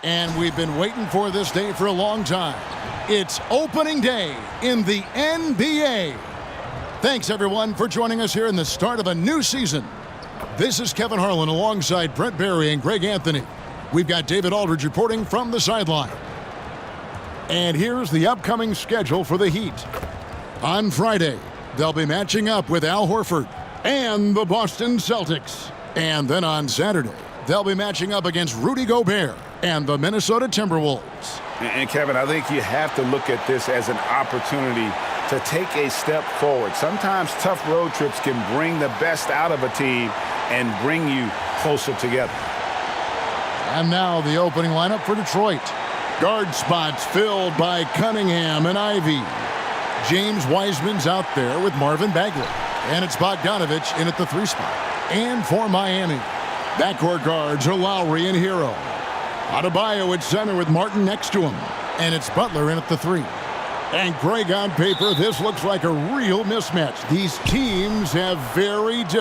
And we've been waiting for this day for a long time. It's opening day in the NBA. Thanks, everyone, for joining us here in the start of a new season. This is Kevin Harlan alongside Brent Barry and Greg Anthony. We've got David Aldridge reporting from the sideline. And here's the upcoming schedule for the Heat. On Friday, they'll be matching up with Al Horford and the Boston Celtics. And then on Saturday, they'll be matching up against Rudy Gobert and the Minnesota Timberwolves. And Kevin, I think you have to look at this as an opportunity to take a step forward. Sometimes tough road trips can bring the best out of a team and bring you closer together. And now the opening lineup for Detroit. Guard spots filled by Cunningham and Ivy. James Wiseman's out there with Marvin Bagley. And it's Bogdanovich in at the 3 spot. And for Miami, backcourt guards are Lowry and Hero. Adebayo at center with Martin next to him. And it's Butler in at the 3. And Greg, on paper, this looks like a real mismatch. These teams have very different.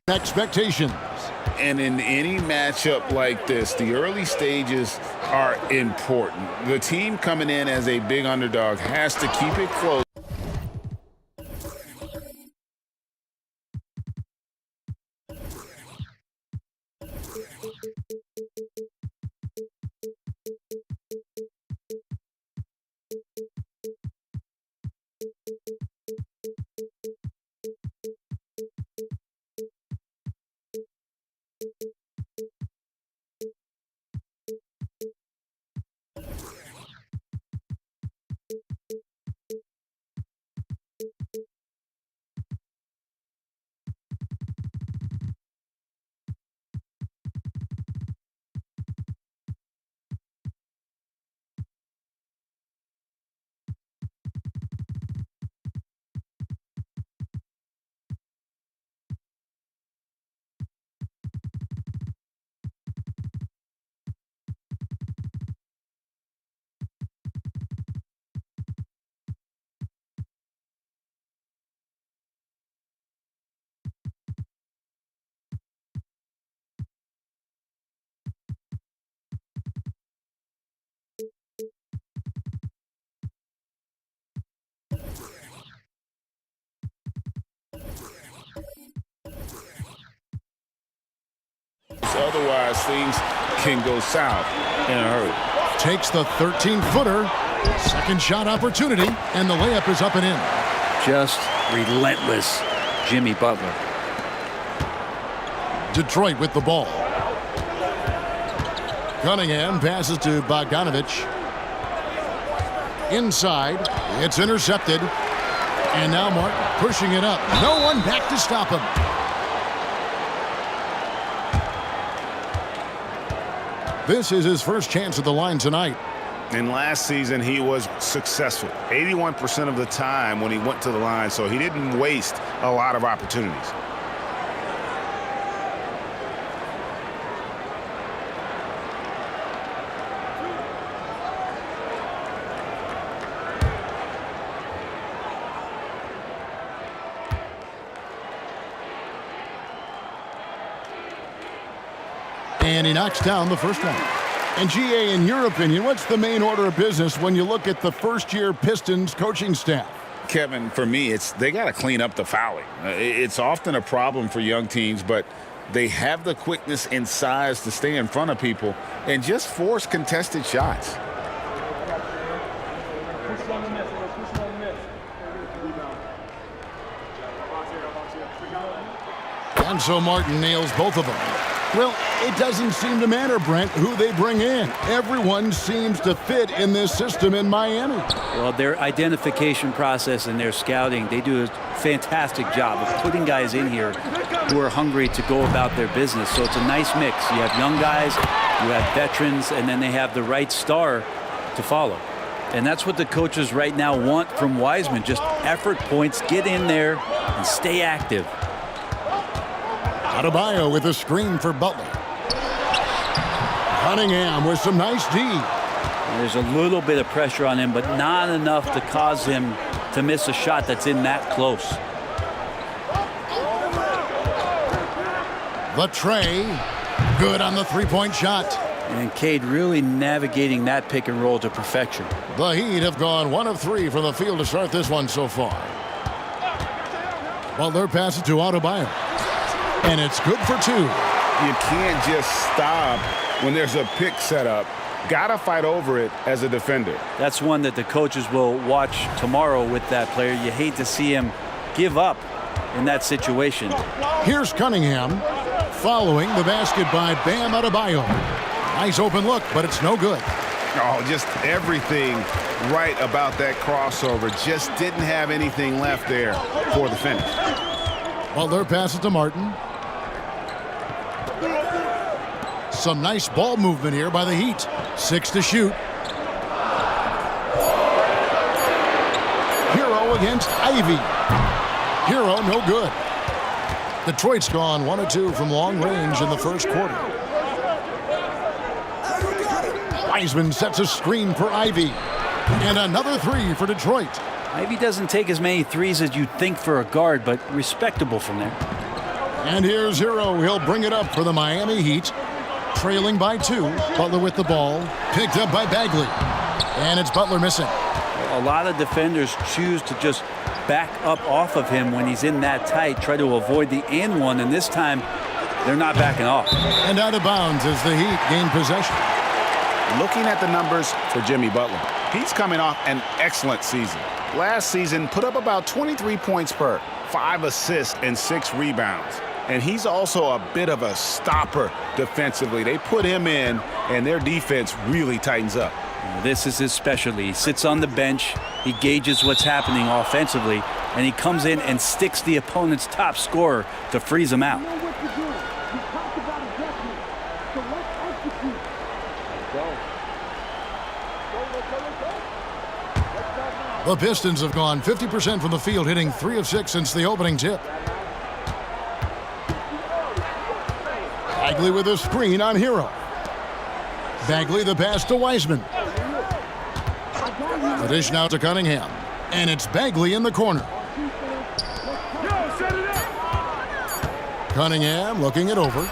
Expectations. And in any matchup like this, the early stages are important. The team coming in as a big underdog has to keep it close. Otherwise, things can go south in a hurry. Takes the 13-footer. Second shot opportunity, and the layup is up and in. Just relentless, Jimmy Butler. Detroit with the ball. Cunningham passes to Bogdanovich. Inside, it's intercepted. And now Martin pushing it up. No one back to stop him. This is his first chance at the line tonight. And last season, he was successful 81% of the time when he went to the line, so he didn't waste a lot of opportunities. And he knocks down the first one. And GA, in your opinion, what's the main order of business when you look at the first-year Pistons coaching staff? Kevin, for me, they got to clean up the fouling. It's often a problem for young teams, but they have the quickness and size to stay in front of people and just force contested shots. And so Martin nails both of them. Well, it doesn't seem to matter, Brent, who they bring in. Everyone seems to fit in this system in Miami. Well, their identification process and their scouting, they do a fantastic job of putting guys in here who are hungry to go about their business. So it's a nice mix. You have young guys, you have veterans, and then they have the right star to follow. And that's what the coaches right now want from Wiseman. Just effort points, get in there, and stay active. Adebayo with a screen for Butler. Cunningham with some nice D. There's a little bit of pressure on him, but not enough to cause him to miss a shot that's in that close. The tray. Good on the three-point shot. And Cade really navigating that pick and roll to perfection. The Heat have gone 1 of 3 from the field to start this one so far. Butler passes to Adebayo. And it's good for 2. You can't just stop when there's a pick set up. Gotta fight over it as a defender. That's one that the coaches will watch tomorrow with that player. You hate to see him give up in that situation. Here's Cunningham following the basket by Bam Adebayo. Nice open look, but it's no good. Oh, just everything right about that crossover. Just didn't have anything left there for the finish. Butler passes to Martin. Some nice ball movement here by the Heat. 6 to shoot. Hero against Ivy. Hero no good. Detroit's gone 1 of 2 from long range in the first quarter. Wiseman sets a screen for Ivy. And another 3 for Detroit. Ivy doesn't take as many threes as you'd think for a guard, but respectable from there. And here's Hero. He'll bring it up for the Miami Heat. Trailing by 2. Butler with the ball. Picked up by Bagley. And it's Butler missing. A lot of defenders choose to just back up off of him when he's in that tight, try to avoid the and one, and this time they're not backing off. And out of bounds as the Heat gain possession. Looking at the numbers for Jimmy Butler, he's coming off an excellent season. Last season, put up about 23 points per, 5 assists, and 6 rebounds. And he's also a bit of a stopper defensively. They put him in, and their defense really tightens up. This is his specialty. He sits on the bench, he gauges what's happening offensively, and he comes in and sticks the opponent's top scorer to freeze him out. The Pistons have gone 50% from the field, hitting 3 of 6 since the opening tip. Bagley with a screen on Hero. Bagley the pass to Wiseman. The dish now to Cunningham. And it's Bagley in the corner. Cunningham looking it over.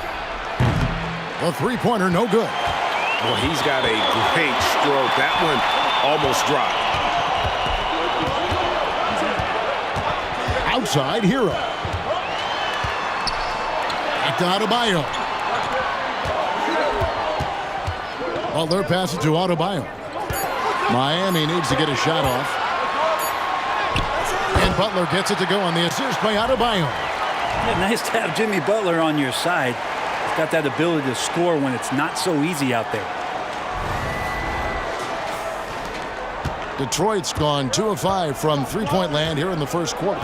The three-pointer no good. Well, he's got a great stroke. That one almost dropped. Outside, Hero. Back to Adebayo. Butler passes to Adebayo. Miami needs to get a shot off. And Butler gets it to go on the assist by Adebayo. Yeah, nice to have Jimmy Butler on your side. He's got that ability to score when it's not so easy out there. Detroit's gone 2 of 5 from three-point land here in the first quarter.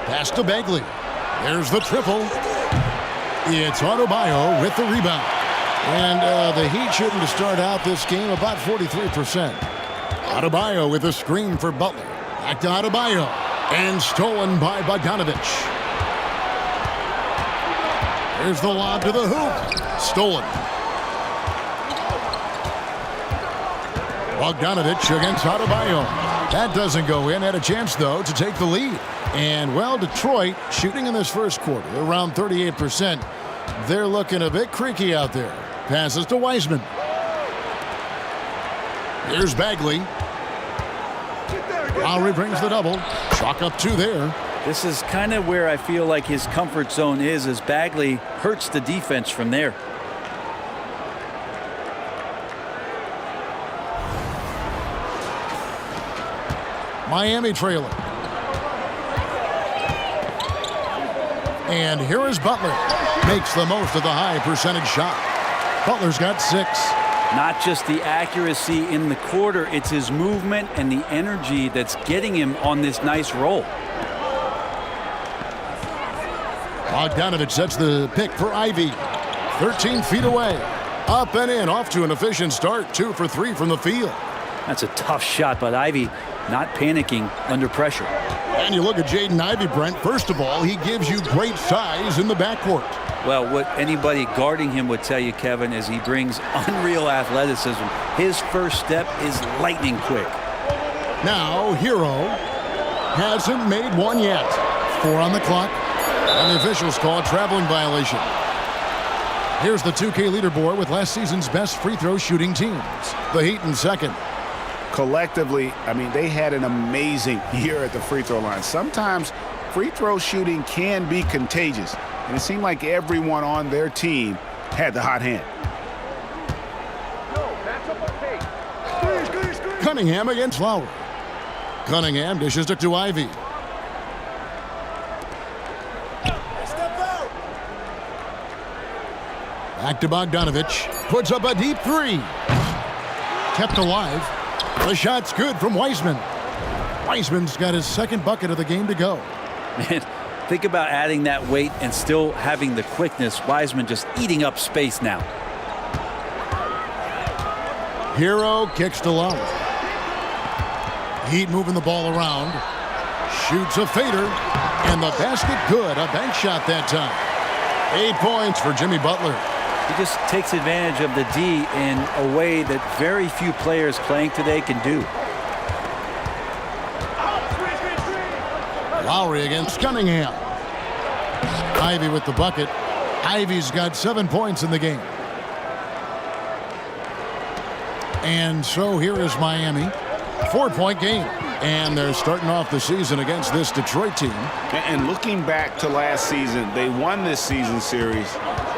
Pass to Bagley. There's the triple. It's Adebayo with the rebound. And the Heat shooting to start out this game about 43%. Adebayo with a screen for Butler. Back to Adebayo. And stolen by Bogdanovich. There's the lob to the hoop. Stolen. Bogdanovich against Adebayo. That doesn't go in. Had a chance, though, to take the lead. And, well, Detroit shooting in this first quarter around 38%. They're looking a bit creaky out there. Passes to Wiseman. Here's Bagley. Lowry brings the double. Chalk up 2 there. This is kind of where I feel like his comfort zone is, as Bagley hurts the defense from there. Miami trailing. And here is Butler. Makes the most of the high percentage shot. Butler's got 6. Not just the accuracy in the quarter, it's his movement and the energy that's getting him on this nice roll. Bogdanovich sets the pick for Ivy. 13 feet away. Up and in, off to an efficient start. 2 for 3 from the field. That's a tough shot, but Ivy not panicking under pressure. And you look at Jaden Ivey, Brent. First of all, he gives you great size in the backcourt. Well, what anybody guarding him would tell you, Kevin, is he brings unreal athleticism. His first step is lightning quick. Now, Hero hasn't made one yet. 4 on the clock. And the officials call a traveling violation. Here's the 2K leaderboard with last season's best free throw shooting teams. The Heat in second. Collectively, I mean, they had an amazing year at the free throw line. Sometimes free throw shooting can be contagious, and it seemed like everyone on their team had the hot hand. Cunningham against Lowry. Cunningham dishes it to Ivy. Back to Bogdanovich. Puts up a deep 3. Kept alive. The shot's good from Wiseman. Wiseman's got his second bucket of the game to go. Man, think about adding that weight and still having the quickness. Wiseman just eating up space now. Hero kicks to Lowry. Heat moving the ball around. Shoots a fader. And the basket good. A bank shot that time. 8 points for Jimmy Butler. He just takes advantage of the D in a way that very few players playing today can do. Lowry against Cunningham. Ivy with the bucket. Ivy's got 7 points in the game. And so here is Miami. 4-point game. And they're starting off the season against this Detroit team. And looking back to last season, they won this season series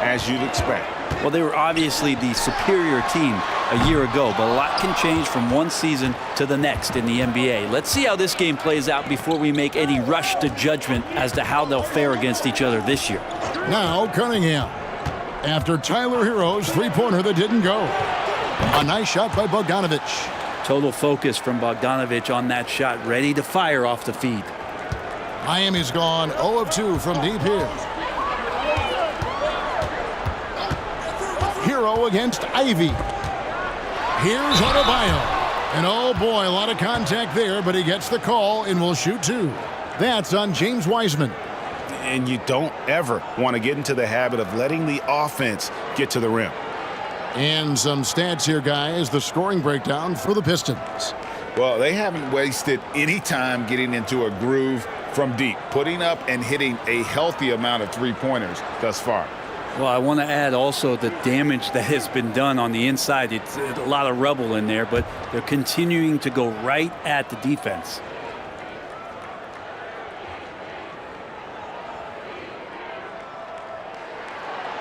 as you'd expect. Well, they were obviously the superior team a year ago, but a lot can change from one season to the next in the NBA. Let's see how this game plays out before we make any rush to judgment as to how they'll fare against each other this year. Now Cunningham. After Tyler Hero's three-pointer that didn't go. A nice shot by Bogdanovich. Total focus from Bogdanovich on that shot, ready to fire off the feed. Miami's gone 0 of 2 from deep here. Hero against Ivy. Here's Adebayo. And oh boy, a lot of contact there, but he gets the call and will shoot 2. That's on James Wiseman. And you don't ever want to get into the habit of letting the offense get to the rim. And some stats here, guys. The scoring breakdown for the Pistons. Well, they haven't wasted any time getting into a groove from deep, putting up and hitting a healthy amount of three-pointers thus far. Well, I want to add also the damage that has been done on the inside. It's a lot of rubble in there, but they're continuing to go right at the defense.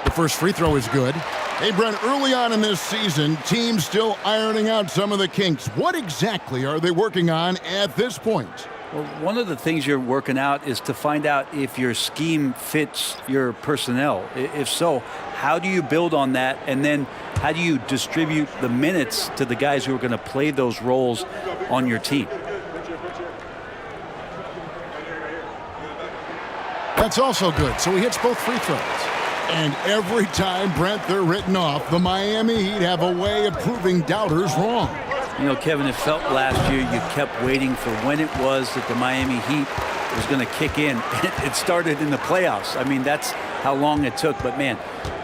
The first free throw is good. Hey, Brent, early on in this season, teams still ironing out some of the kinks. What exactly are they working on at this point? Well, one of the things you're working out is to find out if your scheme fits your personnel. If so, how do you build on that? And then how do you distribute the minutes to the guys who are going to play those roles on your team? That's also good. So he hits both free throws. And every time, Brent, they're written off, the Miami Heat have a way of proving doubters wrong. You know, Kevin, it felt last year you kept waiting for when it was that the Miami Heat was going to kick in. It started in the playoffs. I mean, that's how long it took. But, man,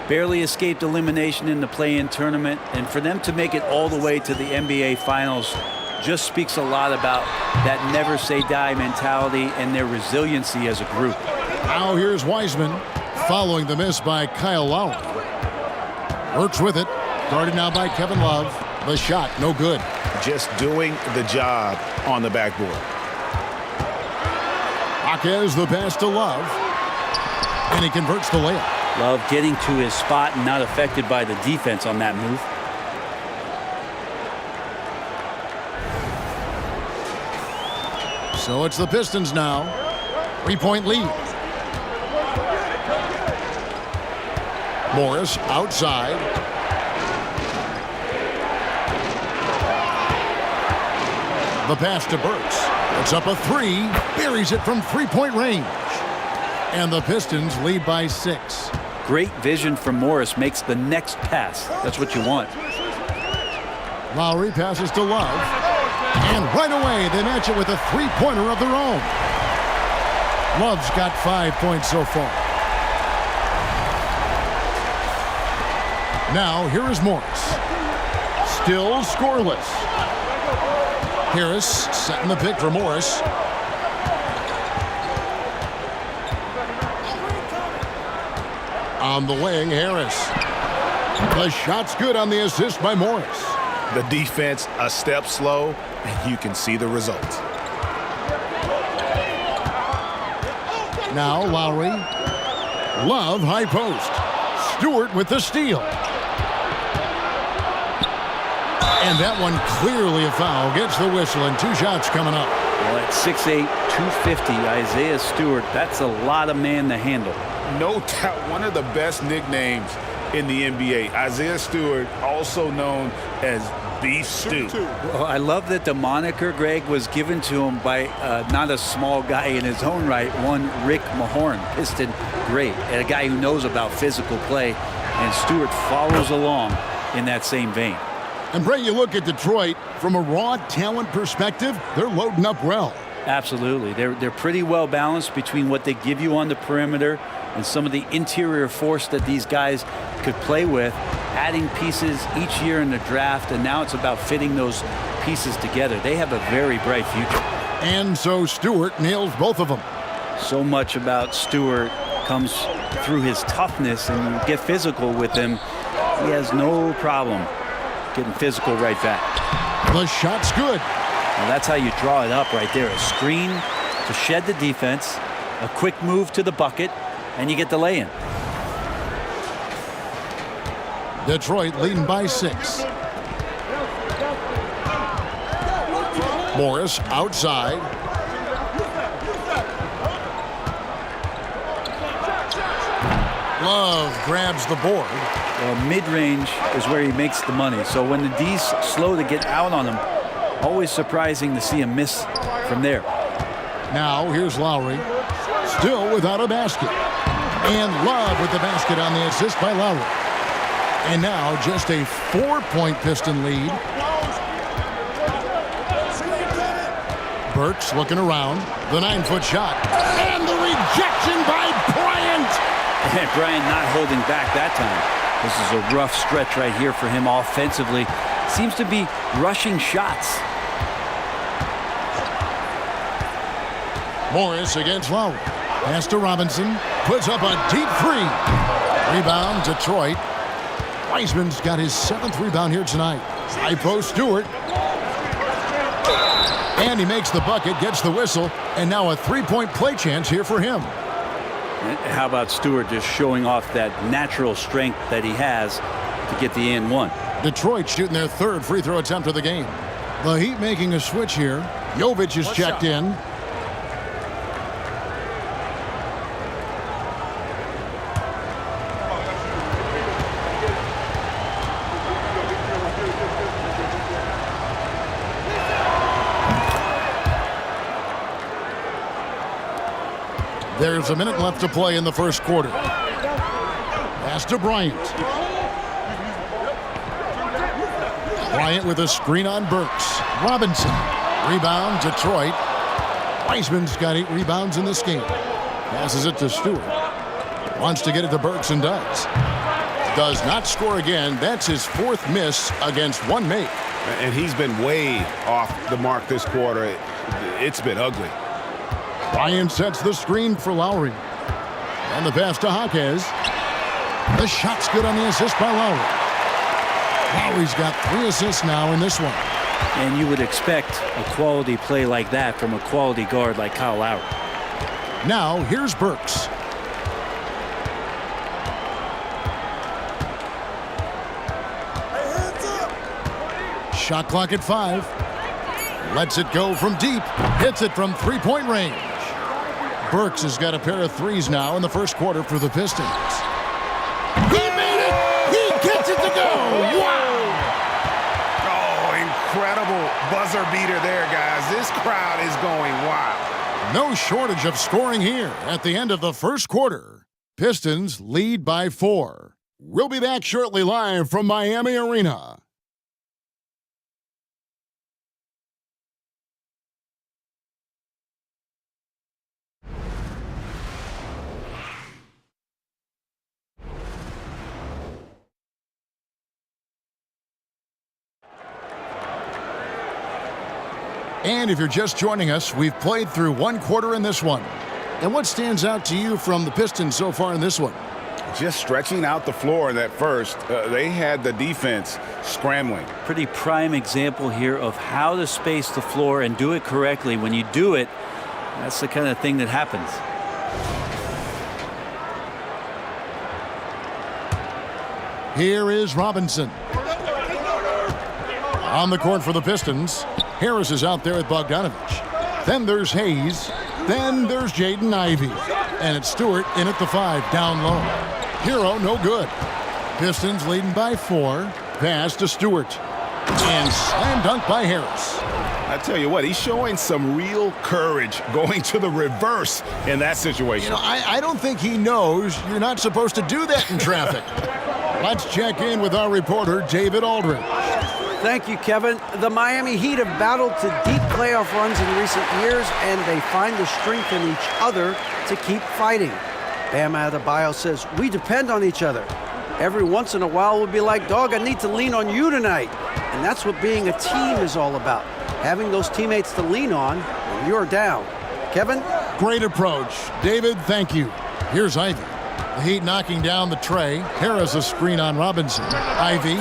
barely escaped elimination in the play-in tournament. And for them to make it all the way to the NBA Finals, just speaks a lot about that never say die mentality and their resiliency as a group. Now here's Wiseman following the miss by Kyle Lowry. Works with it. Guarded now by Kevin Love. The shot, no good. Just doing the job on the backboard. Jaquez the pass to Love. And he converts the layup. Love getting to his spot and not affected by the defense on that move. So it's the Pistons now. 3-point lead. Morris outside. The pass to Burks. It's up a three. Buries it from three-point range. And the Pistons lead by 6. Great vision from Morris makes the next pass. That's what you want. Lowry passes to Love. And right away, they match it with a three-pointer of their own. Love's got 5 points so far. Now, here is Morris. Still scoreless. Harris setting the pick for Morris. On the wing, Harris. The shot's good on the assist by Morris. The defense a step slow, and you can see the results. Now Lowry. Love, high post. Stewart with the steal. And that one clearly a foul. Gets the whistle, and 2 shots coming up. Well, at 6'8", 250, Isaiah Stewart, that's a lot of man to handle. No doubt one of the best nicknames in the NBA. Isaiah Stewart, also known as Beef Stew. Well, I love that the moniker, Greg, was given to him by not a small guy in his own right, one Rick Mahorn, Piston great, and a guy who knows about physical play, and Stewart follows along in that same vein. And Bray, you look at Detroit, from a raw talent perspective, they're loading up well. Absolutely. They're pretty well balanced between what they give you on the perimeter and some of the interior force that these guys could play with, adding pieces each year in the draft, and now it's about fitting those pieces together. They have a very bright future. And so Stewart nails both of them. So much about Stewart comes through his toughness, and you get physical with him. He has no problem getting physical right back. The shot's good. Well, that's how you draw it up right there. A screen to shed the defense, a quick move to the bucket, and you get the lay-in. Detroit leading by 6. Morris outside. Love grabs the board. Well, mid-range is where he makes the money. So when the D's slow to get out on him, always surprising to see him miss from there. Now here's Lowry. Still without a basket. And Love with the basket on the assist by Lowry. And now just a 4-point Piston lead. Burks looking around. The 9-foot shot. And the rejection by Bryant. And Bryant not holding back that time. This is a rough stretch right here for him offensively. Seems to be rushing shots. Morris against Lowry. Pass to Robinson. Puts up a deep 3. Rebound, Detroit. Wiseman's got his 7th rebound here tonight. High post, Stewart. And he makes the bucket, gets the whistle, and now a 3-point play chance here for him. How about Stewart just showing off that natural strength that he has to get the and one? Detroit shooting their 3rd free throw attempt of the game. The Heat making a switch here. Jovic is checked in. There's a minute left to play in the first quarter. Pass to Bryant. Bryant with a screen on Burks. Robinson. Rebound, Detroit. Wiseman's got 8 rebounds in this game. Passes it to Stewart. Wants to get it to Burks and does. Does not score again. That's his 4th miss against one make. And he's been way off the mark this quarter. It's been ugly. Ryan sets the screen for Lowry. And the pass to Jaquez. The shot's good on the assist by Lowry. Lowry's got 3 assists now in this one. And you would expect a quality play like that from a quality guard like Kyle Lowry. Now, here's Burks. Shot clock at 5. Lets it go from deep. Hits it from three-point range. Burks has got a pair of threes now in the first quarter for the Pistons. He made it! He gets it to go! Wow! Oh, incredible buzzer beater there, guys. This crowd is going wild. No shortage of scoring here at the end of the first quarter. Pistons lead by 4. We'll be back shortly live from Miami Arena. And if you're just joining us, we've played through 1 quarter in this one. And what stands out to you from the Pistons so far in this one? Just stretching out the floor in that first. They had the defense scrambling. Pretty prime example here of how to space the floor and do it correctly. When you do it, that's the kind of thing that happens. Here is Robinson. On the court for the Pistons, Harris is out there with Bogdanovich. Then there's Hayes. Then there's Jaden Ivey. And it's Stewart in at the 5, down low. Hero, no good. Pistons leading by 4. Pass to Stewart. And slam dunk by Harris. I tell you what, he's showing some real courage going to the reverse in that situation. I don't think he knows you're not supposed to do that in traffic. Let's check in with our reporter, David Aldridge. Thank you, Kevin. The Miami Heat have battled to deep playoff runs in recent years, and they find the strength in each other to keep fighting. Bam Adebayo says, "We depend on each other. Every once in a while we'll be like, dog, I need to lean on you tonight." And that's what being a team is all about. Having those teammates to lean on when you're down. Kevin? Great approach. David, thank you. Here's Ivey. The Heat knocking down the tray. Harris a screen on Robinson. Ivey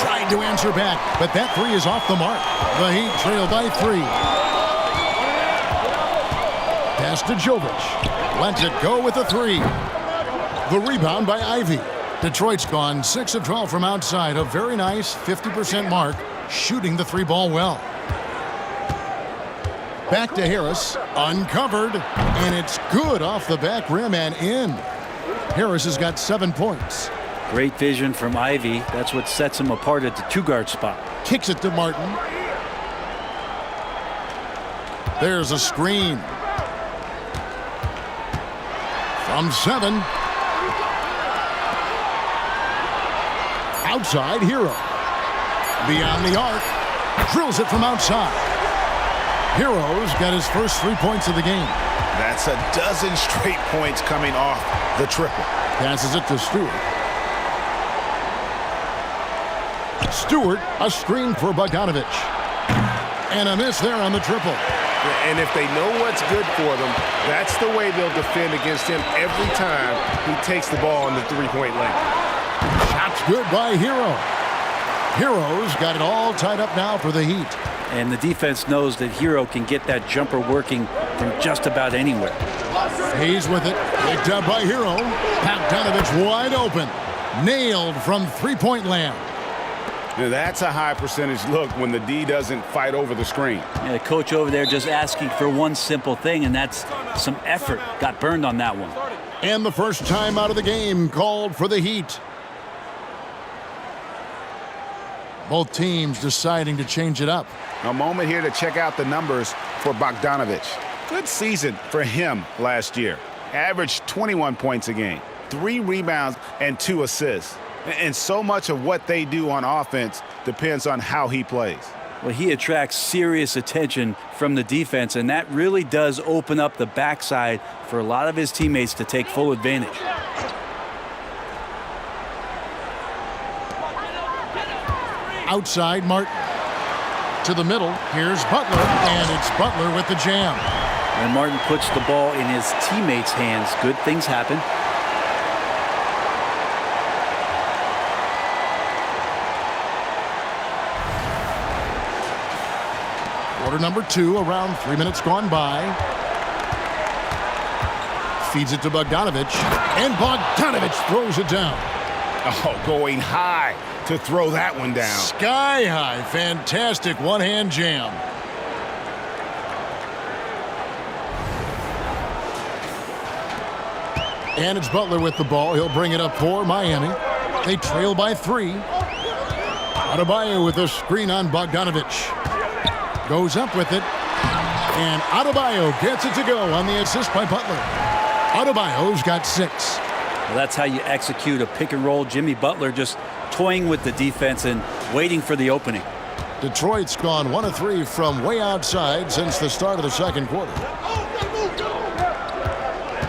tried to answer back, but that 3 is off the mark. The Heat trail by 3. Pass to Jovic. Lets it go with a 3. The rebound by Ivey. Detroit's gone 6 of 12 from outside. A very nice 50% mark, shooting the 3 ball well. Back to Harris, uncovered, and it's good off the back rim and in. Harris has got 7 points. Great vision from Ivey. That's what sets him apart at the 2-guard spot. Kicks it to Martin. There's a screen. From 7. Outside, Hero. Beyond the arc. Drills it from outside. Hero's got his first 3 points of the game. That's a dozen straight points coming off the triple. Passes it to Stewart. Stewart, a screen for Bogdanovich. And a miss there on the triple. And if they know what's good for them, that's the way they'll defend against him every time he takes the ball in the 3-point lane. Shot's good by Hero. Hero's got it all tied up now for the Heat. And the defense knows that Hero can get that jumper working from just about anywhere. He's with it. Picked up by Hero. Bogdanovich wide open. Nailed from 3-point land. Now that's a high percentage look when the D doesn't fight over the screen. Yeah, the coach over there just asking for one simple thing, and that's some effort. Got burned on that one. And the first time out of the game called for the Heat. Both teams deciding to change it up. A moment here to check out the numbers for Bogdanovich. Good season for him last year. Averaged 21 points a game, 3 rebounds, and 2 assists. And so much of what they do on offense depends on how he plays. Well, he attracts serious attention from the defense, and that really does open up the backside for a lot of his teammates to take full advantage. Outside Martin. To the middle. Here's Butler. And it's Butler with the jam. When Martin puts the ball in his teammates' hands, good things happen. Quarter number 2, around 3 minutes gone by. Feeds it to Bogdanovich. And Bogdanovich throws it down. Oh, going high to throw that one down. Sky high. Fantastic one-hand jam. And it's Butler with the ball. He'll bring it up for Miami. They trail by 3. Adebayo with a screen on Bogdanovich. Goes up with it. And Adebayo gets it to go on the assist by Butler. Adebayo's got 6. Well, that's how you execute a pick and roll. Jimmy Butler just toying with the defense and waiting for the opening. Detroit's gone 1 of 3 from way outside since the start of the second quarter.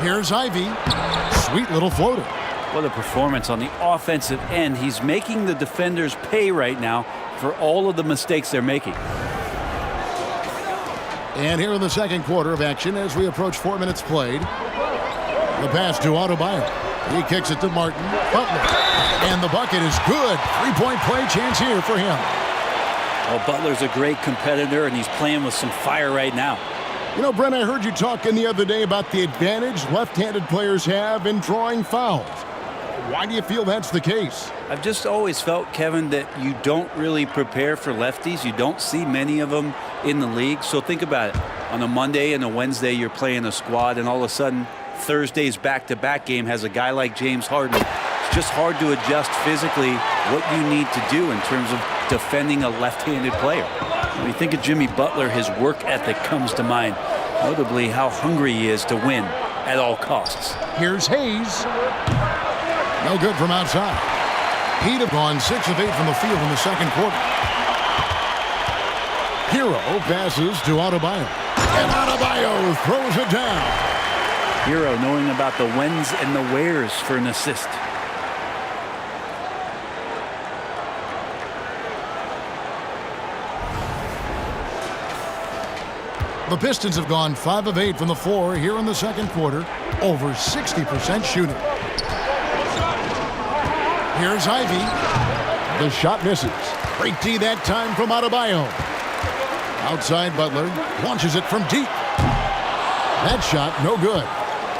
Here's Ivy. Sweet little floater. What a performance on the offensive end. He's making the defenders pay right now for all of the mistakes they're making. And here in the second quarter of action as we approach 4 minutes played. The pass to Adebayo. He kicks it to Martin. Butler. And the bucket is good. 3-point play chance here for him. Well, Butler's a great competitor, and he's playing with some fire right now. You know, Brent, I heard you talking the other day about the advantage left-handed players have in drawing fouls. Why do you feel that's the case? I've just always felt, Kevin, that you don't really prepare for lefties. You don't see many of them in the league. So think about it. On a Monday and a Wednesday, you're playing a squad, and all of a sudden, Thursday's back-to-back game has a guy like James Harden. It's just hard to adjust physically what you need to do in terms of defending a left-handed player. When you think of Jimmy Butler, his work ethic comes to mind, notably how hungry he is to win at all costs. Here's Hayes. No good from outside. He'd have gone 6 of 8 from the field in the second quarter. Hero passes to Adebayo. And Adebayo throws it down. Hero knowing about the whens and the wheres for an assist. The Pistons have gone 5 of 8 from the floor here in the second quarter. Over 60% shooting. Here's Ivy. The shot misses. Great D that time from Adebayo. Outside Butler. Launches it from deep. That shot no good.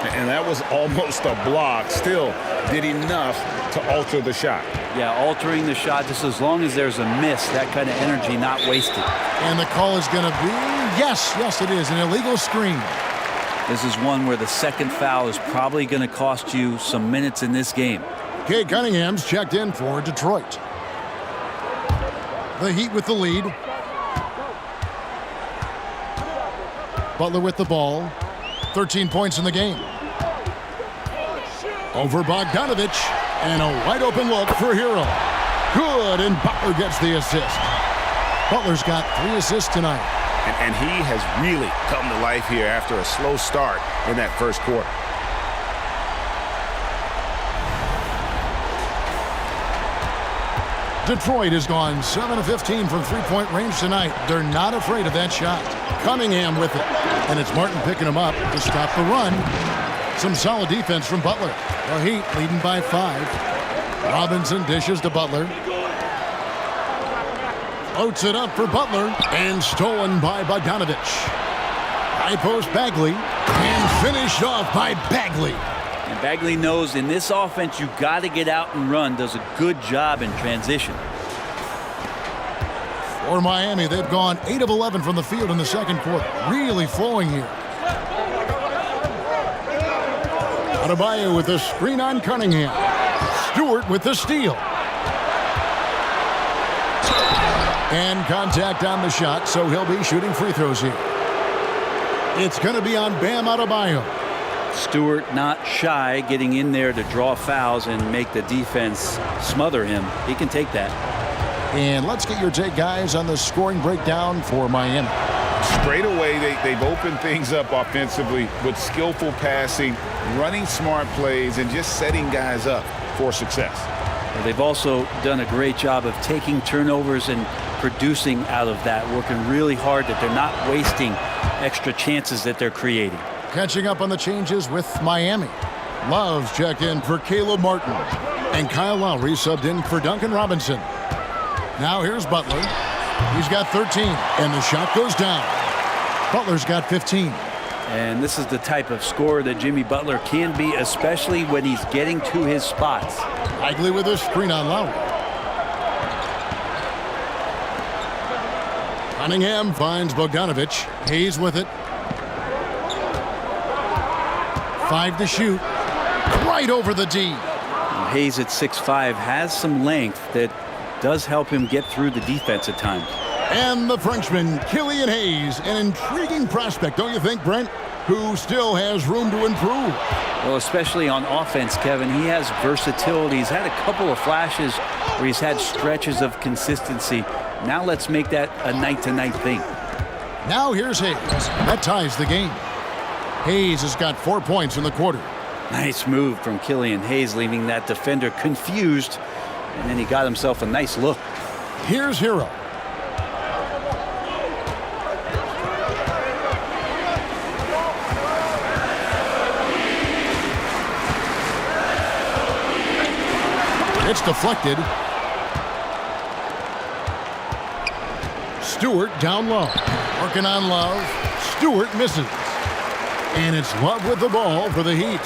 And that was almost a block. Still did enough to alter the shot. Yeah, altering the shot just as long as there's a miss, that kind of energy not wasted. And the call is going to be, yes, it is, an illegal screen. This is one where the second foul is probably going to cost you some minutes in this game. Cade Cunningham's checked in for Detroit. The Heat with the lead. Butler with the ball. 13 points in the game. Over Bogdanovich. And a wide open look for Hero. Good, and Butler gets the assist. Butler's got 3 assists tonight. And he has really come to life here after a slow start in that first quarter. Detroit has gone 7 of 15 from three-point range tonight. They're not afraid of that shot. Cunningham with it. And it's Martin picking him up to stop the run. Some solid defense from Butler. The Heat leading by 5. Robinson dishes to Butler. Floats it up for Butler. And stolen by Bogdanovich. High post Bagley. And finished off by Bagley. And Bagley knows in this offense you got to get out and run. Does a good job in transition. For Miami, they've gone 8 of 11 from the field in the second quarter. Really flowing here. Adebayo with the screen on Cunningham. Stewart with the steal. And contact on the shot, so he'll be shooting free throws here. It's going to be on Bam Adebayo. Stewart not shy, getting in there to draw fouls and make the defense smother him. He can take that. And let's get your take, guys, on the scoring breakdown for Miami. Straight away, they've opened things up offensively with skillful passing, running smart plays, and just setting guys up for success. Well, they've also done a great job of taking turnovers and producing out of that, working really hard that they're not wasting extra chances that they're creating. Catching up on the changes with Miami. Love's checked in for Caleb Martin. And Kyle Lowry subbed in for Duncan Robinson. Now here's Butler. He's got 13, and the shot goes down. Butler's got 15. And this is the type of scorer that Jimmy Butler can be, especially when he's getting to his spots. Bagley with a screen on Lowry. Cunningham finds Bogdanovich. Hayes with it. 5 to shoot. Right over the D. Hayes at 6'5" has some length that does help him get through the defense at times. And the Frenchman, Killian Hayes, an intriguing prospect, don't you think, Brent? Who still has room to improve. Well, especially on offense, Kevin, he has versatility. He's had a couple of flashes where he's had stretches of consistency. Now let's make that a night-to-night thing. Now here's Hayes. That ties the game. Hayes has got 4 points in the quarter. Nice move from Killian Hayes, leaving that defender confused. And then he got himself a nice look. Here's Hero. It's deflected. Stewart down low. Working on Love. Stewart misses. And it's Love with the ball for the Heat.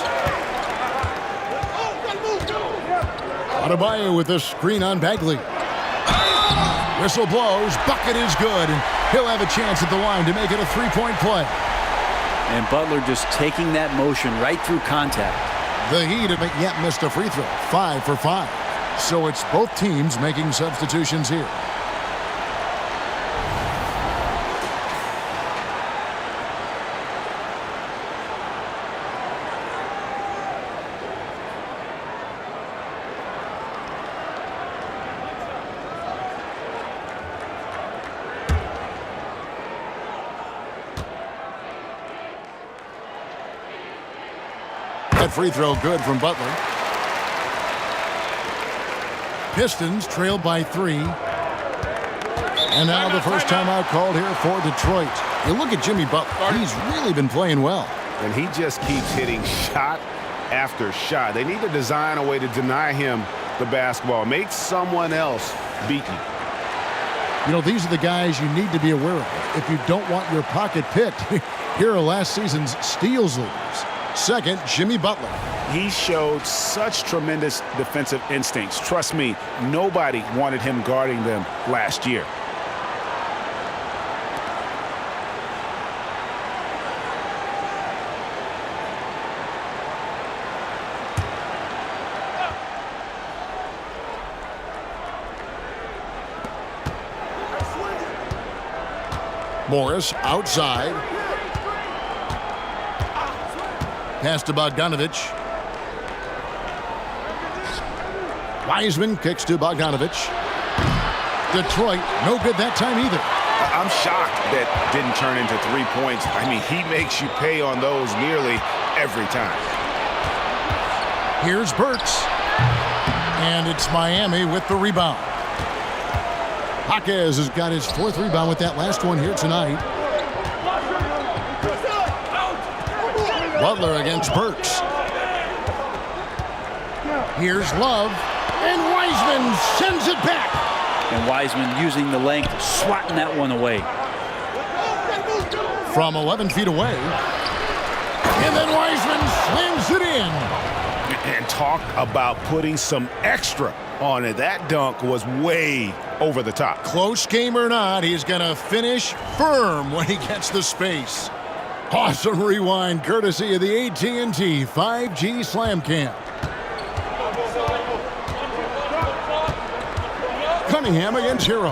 Adebayo with a screen on Bagley. Whistle blows. Bucket is good. He'll have a chance at the line to make it a three-point play. And Butler just taking that motion right through contact. The Heat haven't yet missed a free throw. 5 for 5. So it's both teams making substitutions here. That free throw good from Butler. Pistons trailed by 3. And now the first timeout called here for Detroit. You look at Jimmy Butler. He's really been playing well. And he just keeps hitting shot after shot. They need to design a way to deny him the basketball. Make someone else beat you. You know, these are the guys you need to be aware of if you don't want your pocket picked. Here are last season's steals leaders. Second, Jimmy Butler. He showed such tremendous defensive instincts. Trust me, nobody wanted him guarding them last year. Morris outside. Pass to Bogdanovich. Wiseman kicks to Bogdanovich. Detroit, no good that time either. I'm shocked that didn't turn into 3 points. I mean, he makes you pay on those nearly every time. Here's Burks. And it's Miami with the rebound. Jaquez has got his 4th rebound with that last one here tonight. Butler against Burks. Here's Love. And Wiseman sends it back. And Wiseman using the length, swatting that one away. From 11 feet away. And then Wiseman slams it in. And talk about putting some extra on it. That dunk was way over the top. Close game or not, he's going to finish firm when he gets the space. Awesome rewind courtesy of the AT&T 5G Slam Cam. Cunningham against Hero.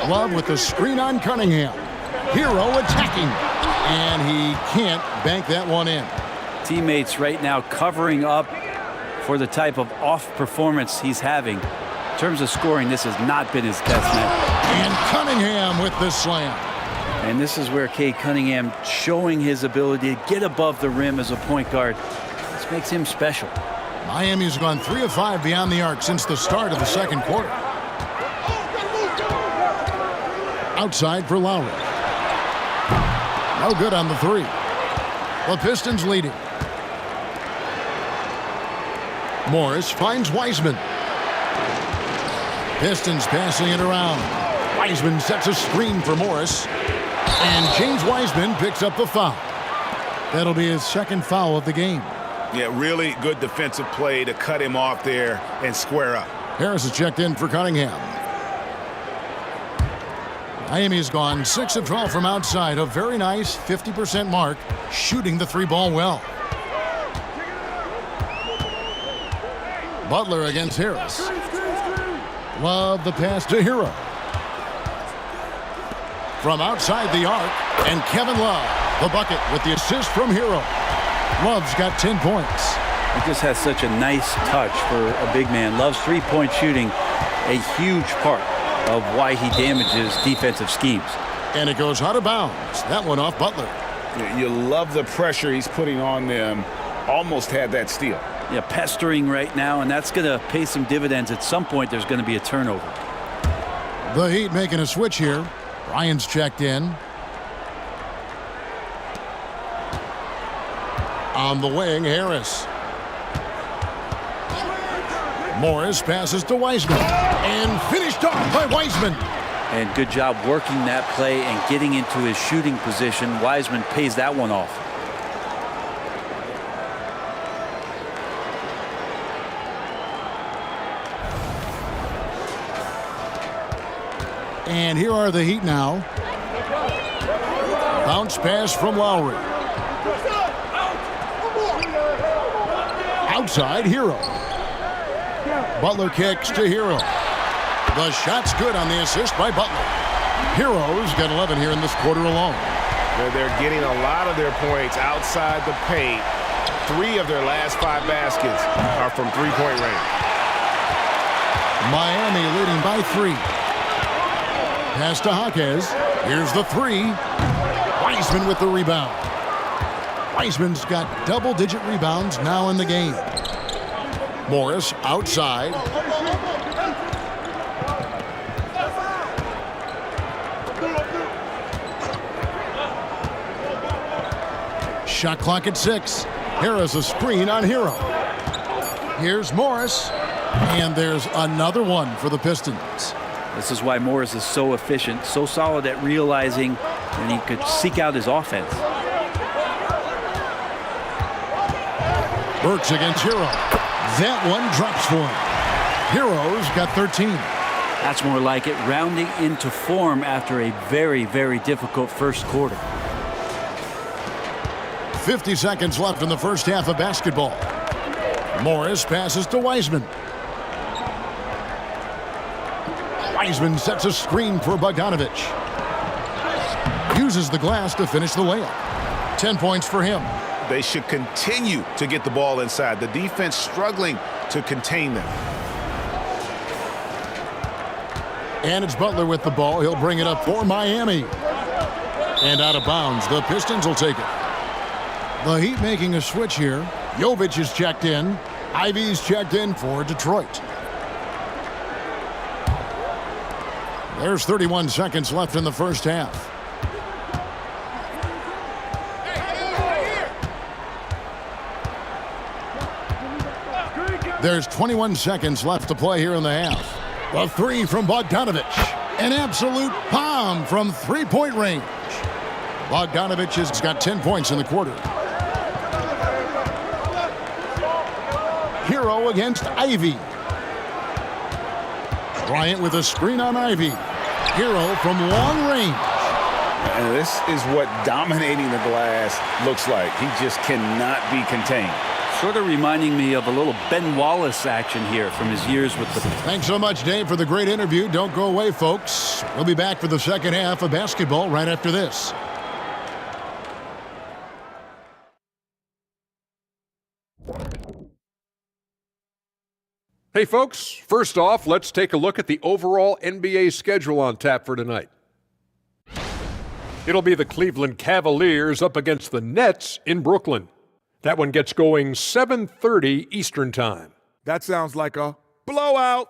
Love with the screen on Cunningham. Hero attacking. And he can't bank that one in. Teammates right now covering up for the type of off performance he's having. In terms of scoring, this has not been his best night. And Cunningham with the slam. And this is where Cade Cunningham showing his ability to get above the rim as a point guard. This makes him special. Miami's gone 3 of 5 beyond the arc since the start of the second quarter. Outside for Lowry. No good on the three. The Pistons leading. Morris finds Wiseman. Pistons passing it around. Wiseman sets a screen for Morris. And James Wiseman picks up the foul. That'll be his second foul of the game. Yeah, really good defensive play to cut him off there and square up. Harris is checked in for Cunningham. Miami's gone 6 of 12 from outside. A very nice 50% mark, shooting the three ball well. Butler against Harris. Love the pass to Hero. From outside the arc, and Kevin Love, the bucket with the assist from Hero. Love's got 10 points. He just has such a nice touch for a big man. Love's three-point shooting, a huge part of why he damages defensive schemes. And it goes out of bounds. That one off Butler. You love the pressure he's putting on them. Almost had that steal. Yeah, pestering right now, and that's going to pay some dividends. At some point, there's going to be a turnover. The Heat making a switch here. Ryan's checked in. On the wing, Harris. Morris passes to Wiseman. And finished off by Wiseman. And good job working that play and getting into his shooting position. Wiseman pays that one off. And here are the Heat now. Bounce pass from Lowry. Outside, Hero. Butler kicks to Hero. The shot's good on the assist by Butler. Hero's got 11 here in this quarter alone. They're getting a lot of their points outside the paint. 3 of their last 5 baskets are from three-point range. Miami leading by 3. Pass to Jaquez. Here's the 3. Wiseman with the rebound. Wiseman's got double-digit rebounds now in the game. Morris outside. Shot clock at 6. Harris a screen on Hero. Here's Morris. And there's another one for the Pistons. This is why Morris is so efficient, so solid at realizing and he could seek out his offense. Burks against Hero. That one drops for him. Hero's got 13. That's more like it, rounding into form after a very, very difficult first quarter. 50 seconds left in the first half of basketball. Morris passes to Wiseman. Wiseman sets a screen for Bogdanovich. Uses the glass to finish the layup. 10 points for him. They should continue to get the ball inside. The defense struggling to contain them. And it's Butler with the ball. He'll bring it up for Miami. And out of bounds. The Pistons will take it. The Heat making a switch here. Jovic is checked in. Ivy's checked in for Detroit. There's 31 seconds left in the first half. There's 21 seconds left to play here in the half. The 3 from Bogdanovich. An absolute bomb from three-point range. Bogdanovich has got 10 points in the quarter. Hero against Ivy. Bryant with a screen on Ivy. Hero from long range. And this is what dominating the glass looks like. He just cannot be contained. Sort of reminding me of a little Ben Wallace action here from his years with the... Thanks so much, Dave, for the great interview. Don't go away, folks. We'll be back for the second half of basketball right after this. Hey folks, first off, let's take a look at the overall NBA schedule on tap for tonight. It'll be the Cleveland Cavaliers up against the Nets in Brooklyn. That one gets going 7:30 Eastern Time. That sounds like a blowout.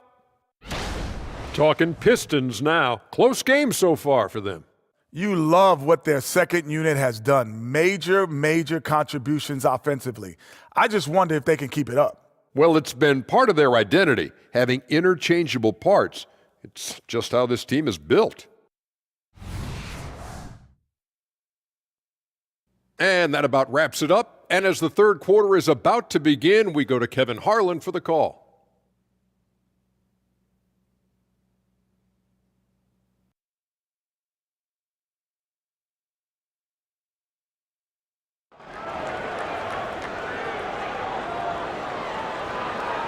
Talking Pistons now. Close game so far for them. You love what their second unit has done. Major contributions offensively. I just wonder if they can keep it up. Well, it's been part of their identity, having interchangeable parts. It's just how this team is built. And that about wraps it up. And as the third quarter is about to begin, we go to Kevin Harlan for the call.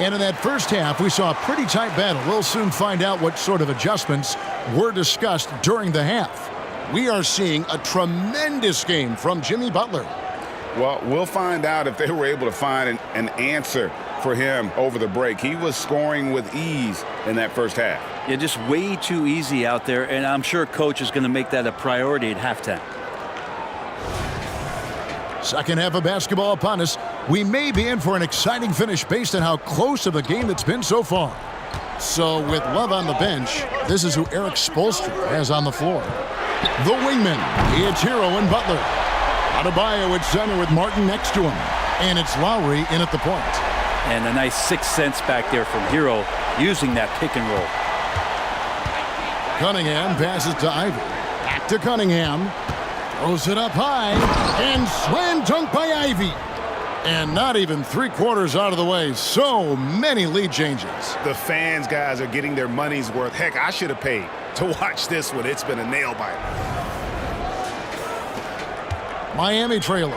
And in that first half, we saw a pretty tight battle. We'll soon find out what sort of adjustments were discussed during the half. We are seeing a tremendous game from Jimmy Butler. Well, we'll find out if they were able to find an answer for him over the break. He was scoring with ease in that first half. Yeah, just way too easy out there, and I'm sure coach is going to make that a priority at halftime. Second half of basketball upon us. We may be in for an exciting finish based on how close of a game it's been so far. So with Love on the bench, this is who Eric Spoelstra has on the floor. The wingman, it's Hero and Butler. Adebayo at center with Martin next to him. And it's Lowry in at the point. And a nice 6 cents back there from Hero using that pick and roll. Cunningham passes to Ivy. Back to Cunningham. Throws it up high. And slam dunk by Ivy. And not even 3/4 out of the way. So many lead changes. The fans, guys, are getting their money's worth. Heck, I should have paid to watch this one. It's been a nail biter. Miami trailer.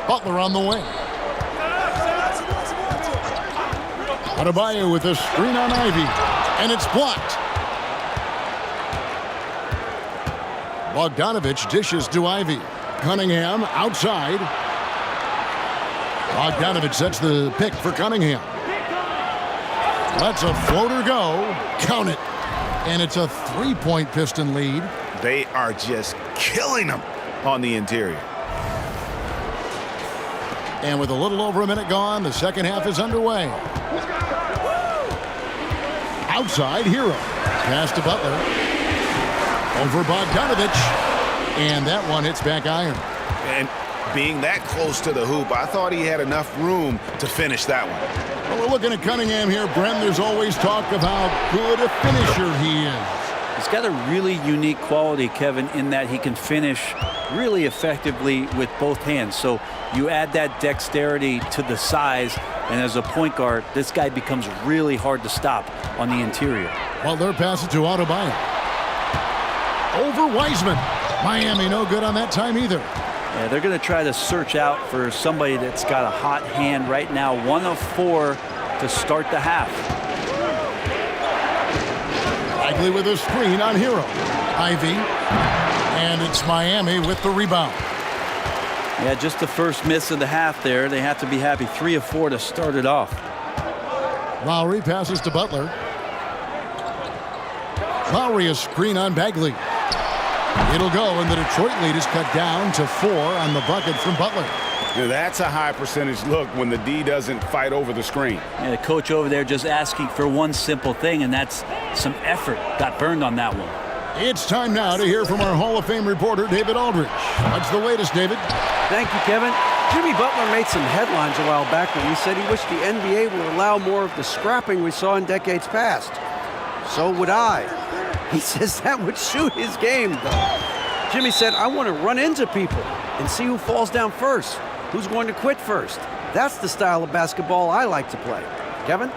Butler on the wing. Adebayo with a screen on Ivy. And it's blocked. Bogdanovich dishes to Ivy. Cunningham outside. Bogdanovich sets the pick for Cunningham. Lets a floater go. Count it. And it's a 3-point Piston lead. They are just killing them on the interior. And with a little over a minute gone, the second half is underway. Outside, Hero. Pass to Butler. Over Bogdanovich. And that one hits back iron. And being that close to the hoop, I thought he had enough room to finish that one. Well, we're looking at Cunningham here, Brent. There's always talk of how good a finisher he is. He's got a really unique quality, Kevin, in that he can finish really effectively with both hands. So you add that dexterity to the size, and as a point guard, this guy becomes really hard to stop on the interior. Butler passes to Adebayo. Over Wiseman. Miami no good on that time either. Yeah, they're going to try to search out for somebody that's got a hot hand right now. 1 of 4 to start the half. Likely with a screen on Hero. Ivy. And it's Miami with the rebound. Yeah, just the first miss of the half there. They have to be happy. 3 of 4 to start it off. Lowry passes to Butler. Lowry a screen on Bagley. It'll go, and the Detroit lead is cut down to 4 on the bucket from Butler. Now, that's a high percentage look when the D doesn't fight over the screen. Yeah, the coach over there just asking for one simple thing, and that's some effort. Got burned on that one. It's time now to hear from our Hall of Fame reporter, David Aldridge. What's the latest, David? Thank you, Kevin. Jimmy Butler made some headlines a while back when he said he wished the NBA would allow more of the scrapping we saw in decades past. So would I. He says that would suit his game, though. Jimmy said, I want to run into people and see who falls down first, who's going to quit first. That's the style of basketball I like to play. Kevin?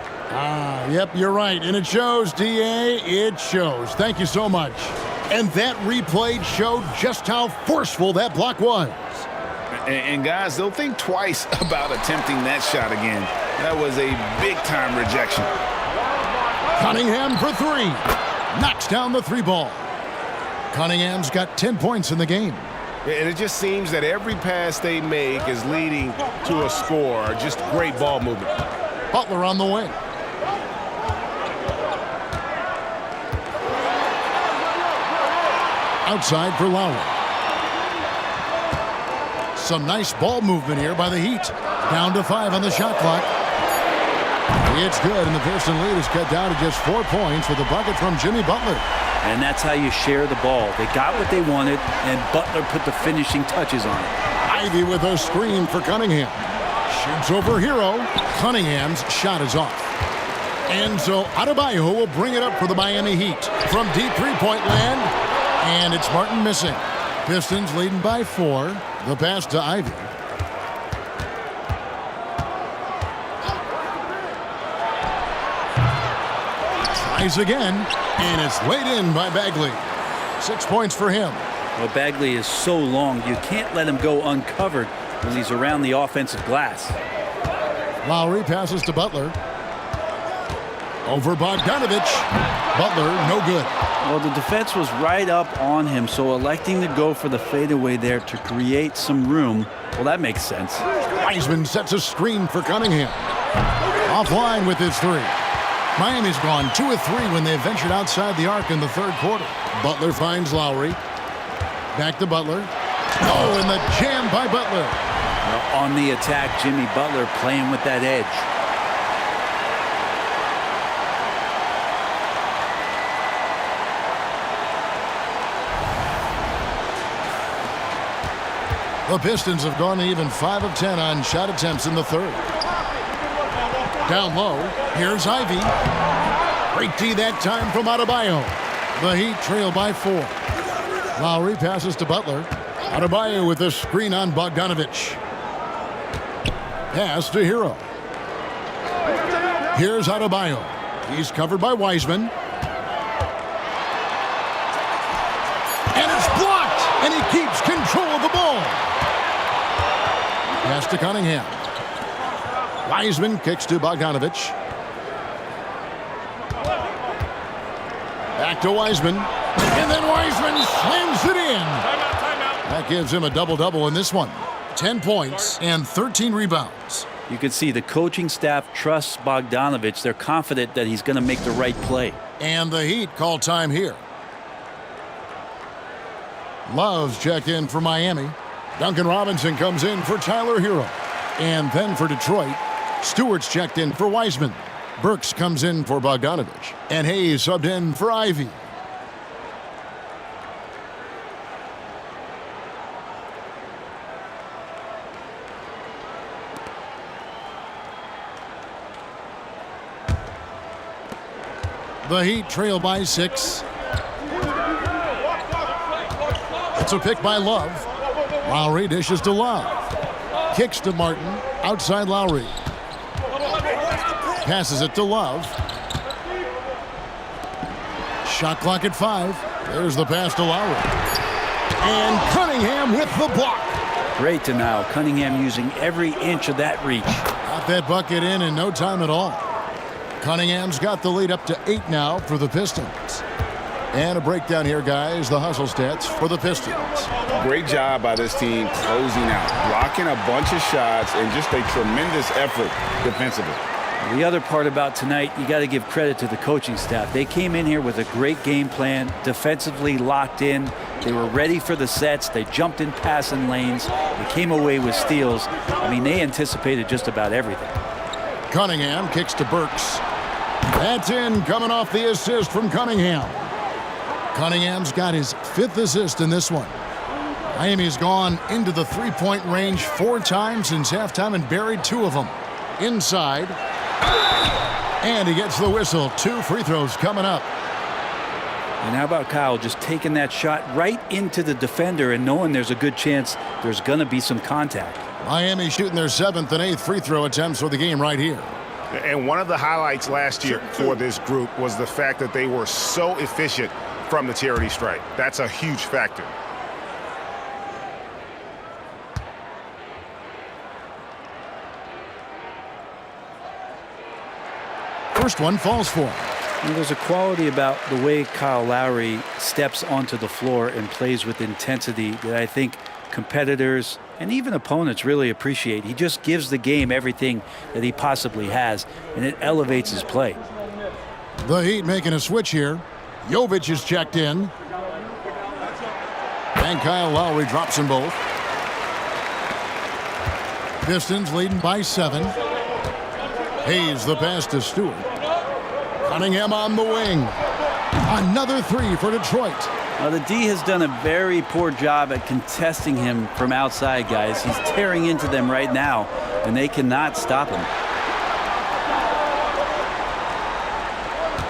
Yep, you're right. And it shows, D.A. It shows. Thank you so much. And that replay showed just how forceful that block was. And guys, they'll think twice about attempting that shot again. That was a big-time rejection. Cunningham for 3. Knocks down the 3 ball. Cunningham's got 10 points in the game. And it just seems that every pass they make is leading to a score. Just great ball movement. Butler on the wing. Outside for Lowry. Some nice ball movement here by the Heat. Down to 5 on the shot clock. It's good, and the Piston lead is cut down to just 4 points with a bucket from Jimmy Butler. And that's how you share the ball. They got what they wanted, and Butler put the finishing touches on it. Ivy with a screen for Cunningham. Shoots over Hero. Cunningham's shot is off. And so Adebayo will bring it up for the Miami Heat from deep three-point land. And it's Martin missing. Pistons leading by 4. The pass to Ivy. Tries again, and it's laid in by Bagley. 6 points for him. Well, Bagley is so long, you can't let him go uncovered when he's around the offensive glass. Lowry passes to Butler. Over Bogdanovich. Butler, no good. Well, the defense was right up on him, so electing to go for the fadeaway there to create some room, well, that makes sense. Wiseman sets a screen for Cunningham. Offline with his 3. Miami's gone 2 of 3 when they ventured outside the arc in the third quarter. Butler finds Lowry. Back to Butler. Oh, and the jam by Butler. Well, on the attack, Jimmy Butler playing with that edge. The Pistons have gone even 5 of 10 on shot attempts in the third. Down low, here's Ivy. Great D that time from Adebayo. The Heat trail by 4. Lowry passes to Butler. Adebayo with a screen on Bogdanovich. Pass to Hero. Here's Adebayo. He's covered by Wiseman. And it's blocked, and he keeps control of the ball. Pass to Cunningham. Wiseman kicks to Bogdanovich. Back to Wiseman. And then Wiseman slams it in. That gives him a double-double in this one. 10 points and 13 rebounds. You can see the coaching staff trusts Bogdanovich. They're confident that he's going to make the right play. And the Heat call time here. Love's checked in for Miami. Duncan Robinson comes in for Tyler Hero. And then for Detroit, Stewart's checked in for Wiseman. Burks comes in for Bogdanovich. And Hayes subbed in for Ivy. The Heat trail by 6. It's a pick by Love. Lowry dishes to Love. Kicks to Martin. Outside Lowry. Passes it to Love. Shot clock at 5. There's the pass to Lowry. And Cunningham with the block. Great denial. Cunningham using every inch of that reach. Got that bucket in no time at all. Cunningham's got the lead up to 8 now for the Pistons. And a breakdown here, guys. The hustle stats for the Pistons. Great job by this team closing out, blocking a bunch of shots, and just a tremendous effort defensively. The other part about tonight, you got to give credit to the coaching staff. They came in here with a great game plan, defensively locked in. They were ready for the sets. They jumped in passing lanes. They came away with steals. I mean, they anticipated just about everything. Cunningham kicks to Burks. That's in, coming off the assist from Cunningham. Cunningham's got his 5th assist in this one. Miami's gone into the three-point range 4 times since halftime and buried 2 of them. Inside. And he gets the whistle. 2 free throws coming up. And how about Kyle just taking that shot right into the defender and knowing there's a good chance there's going to be some contact. Miami shooting their 7th and 8th free throw attempts for the game right here. And one of the highlights last year for this group was the fact that they were so efficient from the charity stripe. That's a huge factor. First one falls for him. And there's a quality about the way Kyle Lowry steps onto the floor and plays with intensity that I think competitors and even opponents really appreciate. He just gives the game everything that he possibly has, and it elevates his play. The Heat making a switch here. Jovic is checked in. And Kyle Lowry drops them both. Pistons leading by 7. Hayes the pass to Stewart. Cunningham on the wing. Another 3 for Detroit. Now, the D has done a very poor job at contesting him from outside, guys. He's tearing into them right now, and they cannot stop him.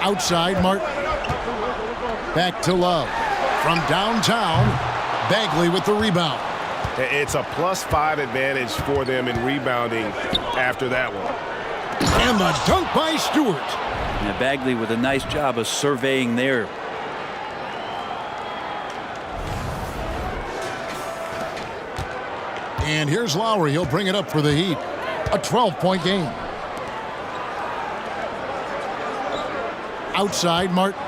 Outside, Martin. Back to Love. From downtown, Bagley with the rebound. It's a +5 advantage for them in rebounding after that one. And the dunk by Stewart. Now, Bagley with a nice job of surveying there. And here's Lowry. He'll bring it up for the Heat. A 12-point game. Outside, Martin.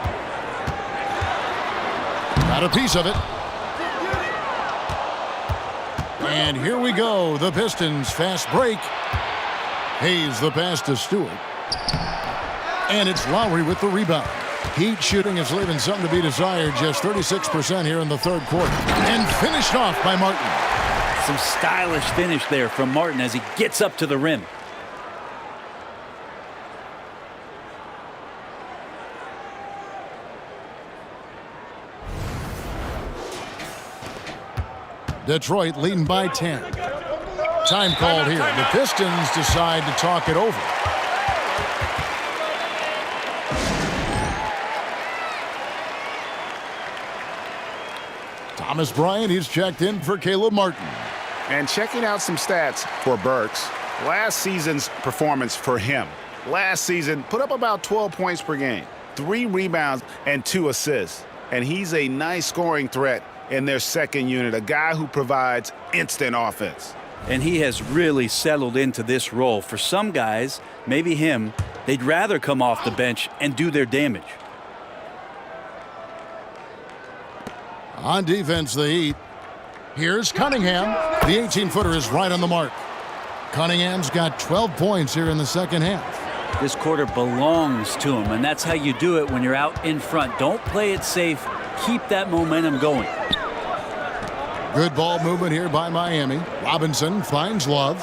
Got a piece of it. And here we go. The Pistons fast break. Hayes the pass to Stewart. And it's Lowry with the rebound. Heat shooting is leaving something to be desired. Just 36% here in the third quarter. And finished off by Martin. Some stylish finish there from Martin as he gets up to the rim. Detroit leading by 10. Time called here. The Pistons decide to talk it over. Thomas Bryant, he's checked in for Caleb Martin. And checking out some stats for Burks. Last season's performance for him. Last season, put up about 12 points per game, 3 rebounds, and 2 assists. And he's a nice scoring threat in their second unit, a guy who provides instant offense. And he has really settled into this role. For some guys, maybe him, they'd rather come off the bench and do their damage. On defense, the Heat. Here's Cunningham. The 18-footer is right on the mark. Cunningham's got 12 points here in the second half. This quarter belongs to him, and that's how you do it when you're out in front. Don't play it safe. Keep that momentum going. Good ball movement here by Miami. Robinson finds Love.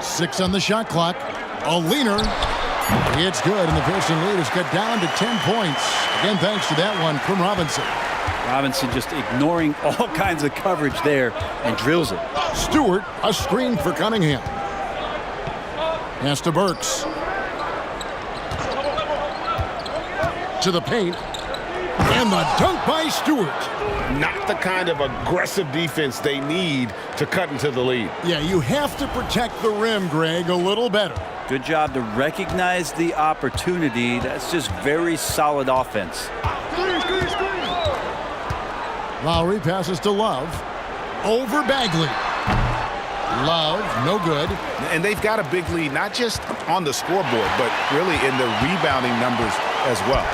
6 on the shot clock. A leaner. It's good, and the Piston lead is cut down to 10 points. Again, thanks to that one from Robinson. Robinson just ignoring all kinds of coverage there and drills it. Stewart, a screen for Cunningham. Pass to Burks. To the paint. And the dunk by Stewart. Not the kind of aggressive defense they need to cut into the lead. Yeah, you have to protect the rim, Greg, a little better. Good job to recognize the opportunity. That's just very solid offense. Lowry passes to Love. Over Bagley. Love, no good. And they've got a big lead, not just on the scoreboard, but really in the rebounding numbers as well.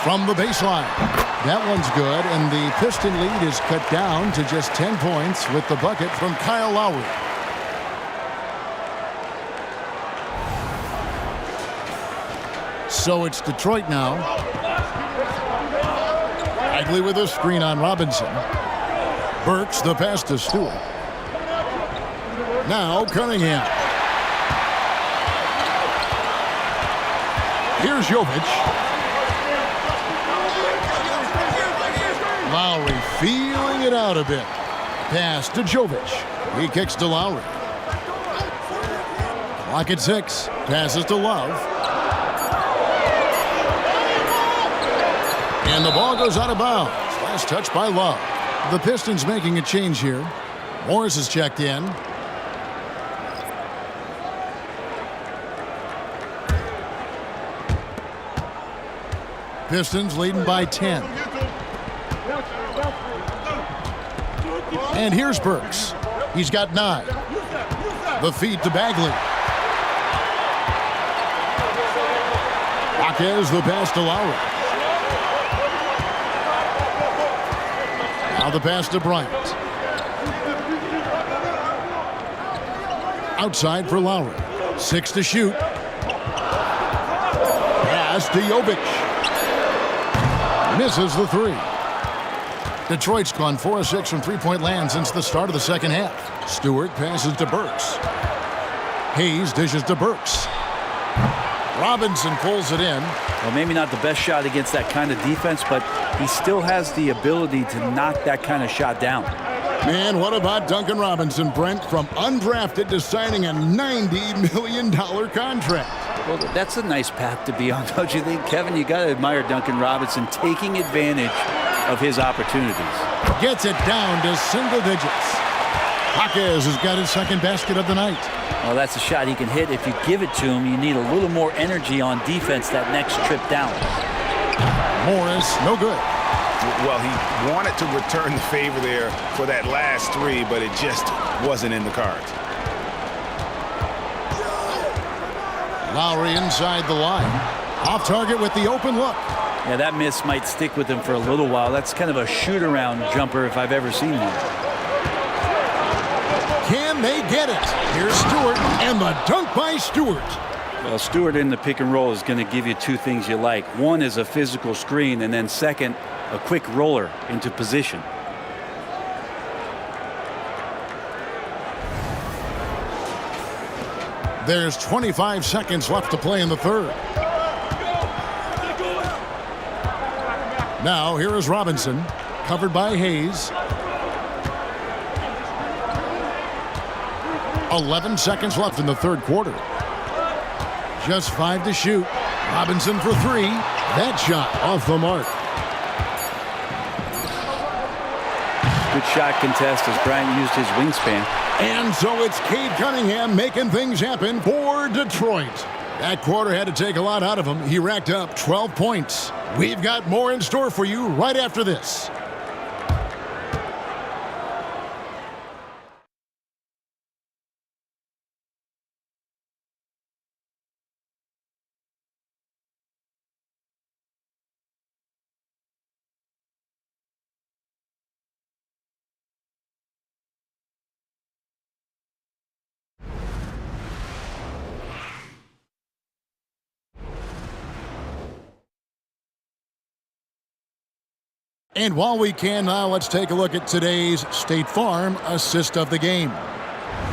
From the baseline. That one's good, and the Piston lead is cut down to just 10 points with the bucket from Kyle Lowry. So it's Detroit now. Bagley with a screen on Robinson. Burks the pass to Stewart. Now Cunningham. Here's Jovic. Lowry feeling it out a bit. Pass to Jovic. He kicks to Lowry. Clock at 6. Passes to Love. And the ball goes out of bounds. Last touch by Love. The Pistons making a change here. Morris is checked in. Pistons leading by 10. And here's Burks. He's got 9. The feed to Bagley. Marquez the pass to Lowry. Now the pass to Bryant. Outside for Lowry. 6 to shoot. Pass to Jovic. Misses the 3. Detroit's gone 4 of 6 from three-point land since the start of the second half. Stewart passes to Burks. Hayes dishes to Burks. Robinson pulls it in. Well, maybe not the best shot against that kind of defense, but he still has the ability to knock that kind of shot down. Man, what about Duncan Robinson, Brent, from undrafted to signing a $90 million contract? Well, that's a nice path to be on, don't you think, Kevin? You got to admire Duncan Robinson taking advantage of his opportunities. Gets it down to single digits. Jaquez has got his second basket of the night. Well, that's a shot he can hit. If you give it to him, you need a little more energy on defense that next trip down. Morris, no good. Well, he wanted to return the favor there for that last three, but it just wasn't in the cards. Lowry inside the line. Off target with the open look. Yeah, that miss might stick with him for a little while. That's kind of a shoot-around jumper if I've ever seen one. Can they get it? Here's Stewart, and the dunk by Stewart. Well, Stewart in the pick and roll is going to give you two things you like. One is a physical screen, and then second, a quick roller into position. There's 25 seconds left to play in the third. Now, here is Robinson, covered by Hayes. 11 seconds left in the third quarter. Just 5 to shoot. Robinson for 3. That shot off the mark. Good shot contest as Bryant used his wingspan. And so it's Cade Cunningham making things happen for Detroit. That quarter had to take a lot out of him. He racked up 12 points. We've got more in store for you right after this. And while we can now, let's take a look at today's State Farm assist of the game.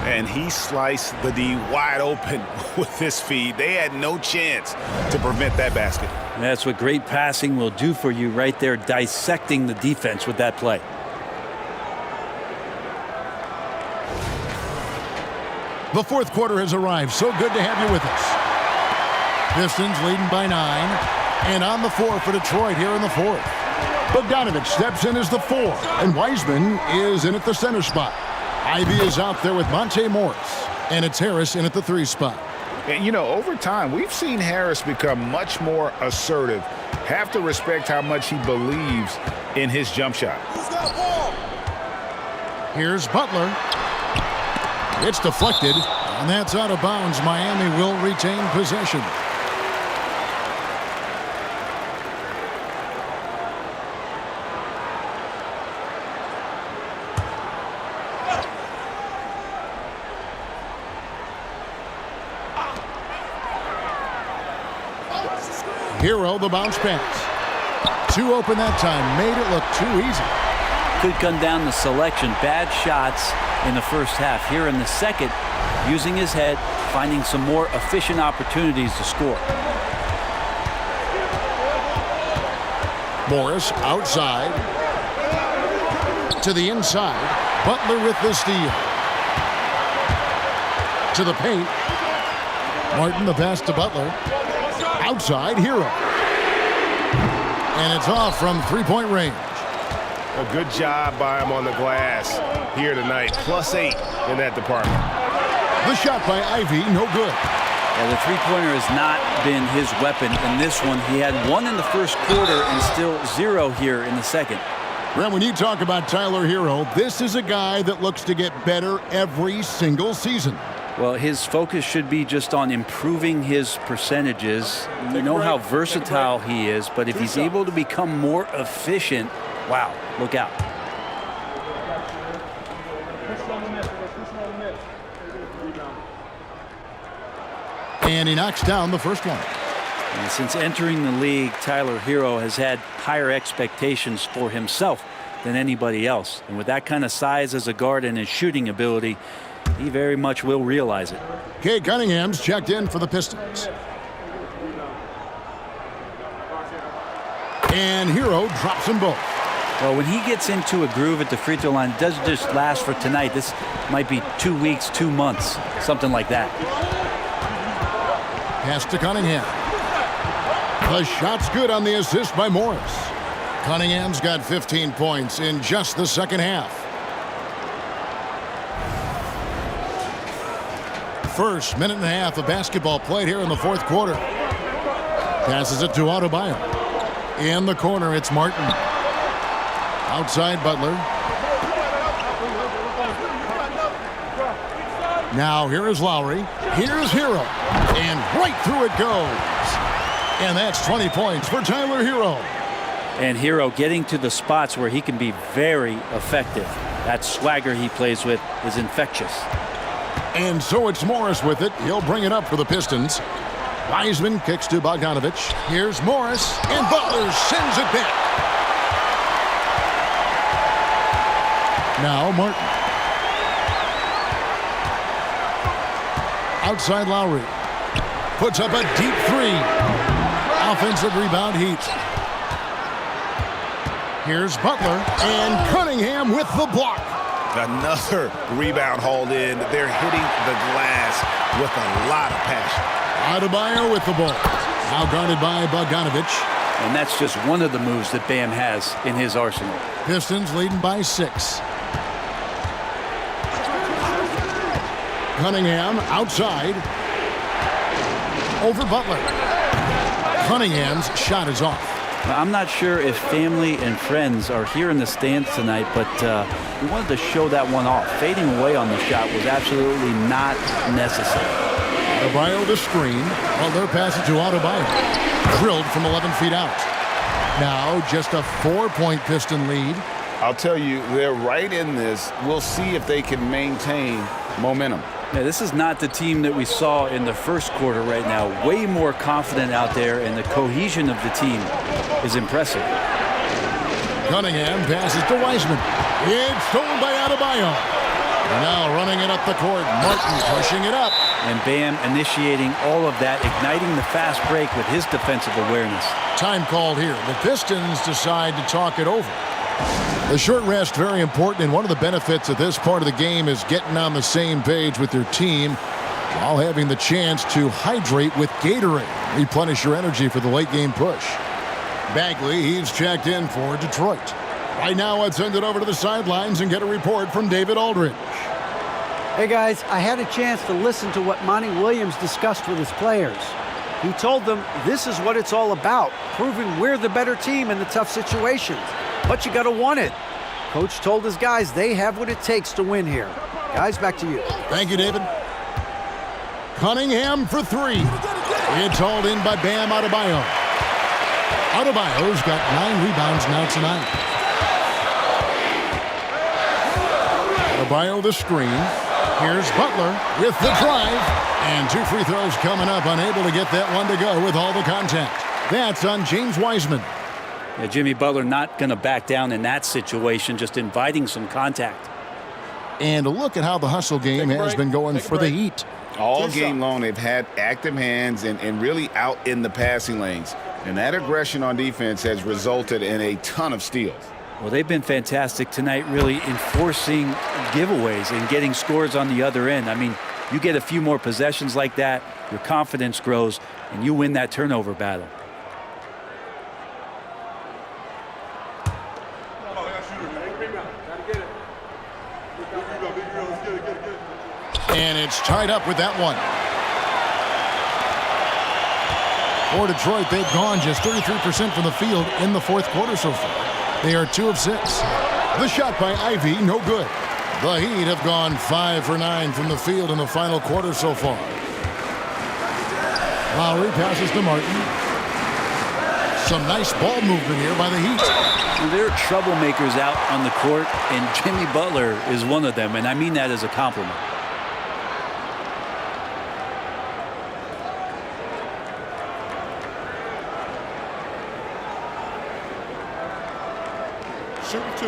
And he sliced the D wide open with this feed. They had no chance to prevent that basket. And that's what great passing will do for you right there, dissecting the defense with that play. The fourth quarter has arrived. So good to have you with us. Pistons leading by 9. And on the floor for Detroit here in the fourth. Bogdanovich steps in as the 4, and Wiseman is in at the center spot. Ivy is out there with Monte Morris, and it's Harris in at the 3 spot. And, you know, over time, we've seen Harris become much more assertive. Have to respect how much he believes in his jump shot. Here's Butler. It's deflected, and that's out of bounds. Miami will retain possession. Hero the bounce pass. 2 open that time. Made it look too easy. Could come down to selection. Bad shots in the first half. Here in the second, using his head, finding some more efficient opportunities to score. Morris outside. To the inside. Butler with the steal. To the paint. Martin the pass to Butler. Outside, Hero. And it's off from three-point range. A good job by him on the glass here tonight. +8 in that department. The shot by Ivy, no good. Yeah, the three-pointer has not been his weapon in this one. He had 1 in the first quarter and still 0 here in the second. Brent, when you talk about Tyler Hero, this is a guy that looks to get better every single season. Well, his focus should be just on improving his percentages. You know how versatile he is, but if he's able to become more efficient, wow, look out. And he knocks down the first one. And since entering the league, Tyler Hero has had higher expectations for himself than anybody else. And with that kind of size as a guard and his shooting ability, he very much will realize it. Cade Cunningham's checked in for the Pistons. And Hero drops them both. Well, when he gets into a groove at the free throw line, it doesn't just last for tonight. This might be 2 weeks, 2 months, something like that. Pass to Cunningham. The shot's good on the assist by Morris. Cunningham's got 15 points in just the second half. First minute and a half of basketball played here in the fourth quarter. Passes it to Adebayo. In the corner, it's Martin. Outside Butler. Now here is Lowry. Here's Hero. And right through it goes. And that's 20 points for Tyler Hero. And Hero getting to the spots where he can be very effective. That swagger he plays with is infectious. And so it's Morris with it. He'll bring it up for the Pistons. Wiseman kicks to Bogdanovich. Here's Morris. And Butler sends it back. Now Martin. Outside Lowry. Puts up a deep three. Offensive rebound Heat. Here's Butler. And Cunningham with the block. Another rebound hauled in. They're hitting the glass with a lot of passion. Adebayo with the ball. Now guarded by Bogdanovich. And that's just one of the moves that Bam has in his arsenal. Pistons leading by 6. Cunningham outside. Over Butler. Cunningham's shot is off. I'm not sure if family and friends are here in the stands tonight, but we wanted to show that one off. Fading away on the shot was absolutely not necessary. Adebayo the screen. Butler passes to Adebayo. Drilled from 11 feet out. Now just a 4-point Piston lead. I'll tell you, they're right in this. We'll see if they can maintain momentum. Yeah, this is not the team that we saw in the first quarter right now. Way more confident out there, and the cohesion of the team is impressive. Cunningham passes to Wiseman. It's stolen by Adebayo. Now running it up the court. Martin pushing it up. And Bam initiating all of that, igniting the fast break with his defensive awareness. Time called here. The Pistons decide to talk it over. The short rest very important, and one of the benefits of this part of the game is getting on the same page with your team while having the chance to hydrate with Gatorade. Replenish your energy for the late game push. Bagley, he's checked in for Detroit. Right now, let's send it over to the sidelines and get a report from David Aldridge. Hey guys, I had a chance to listen to what Monty Williams discussed with his players. He told them this is what it's all about, proving we're the better team in the tough situations. But you got to want it. Coach told his guys they have what it takes to win here. Guys, back to you. Thank you, David. Cunningham for 3. It's hauled in by Bam Adebayo. Adebayo's got 9 rebounds now tonight. Adebayo the screen. Here's Butler with the drive. And 2 free throws coming up, unable to get that one to go with all the contact. That's on James Wiseman. Yeah, Jimmy Butler not going to back down in that situation, just inviting some contact. And a look at how the hustle game has been going for the Heat. All game long, they've had active hands and really out in the passing lanes. And that aggression on defense has resulted in a ton of steals. Well, they've been fantastic tonight, really enforcing giveaways and getting scores on the other end. I mean, you get a few more possessions like that, your confidence grows, and you win that turnover battle. And it's tied up with that one. For Detroit, they've gone just 33% from the field in the fourth quarter so far. They are 2 of 6. The shot by Ivy, no good. The Heat have gone 5 for 9 from the field in the final quarter so far. Lowry passes to Martin. Some nice ball movement here by the Heat. There are troublemakers out on the court, and Jimmy Butler is one of them, and I mean that as a compliment. shooting 2.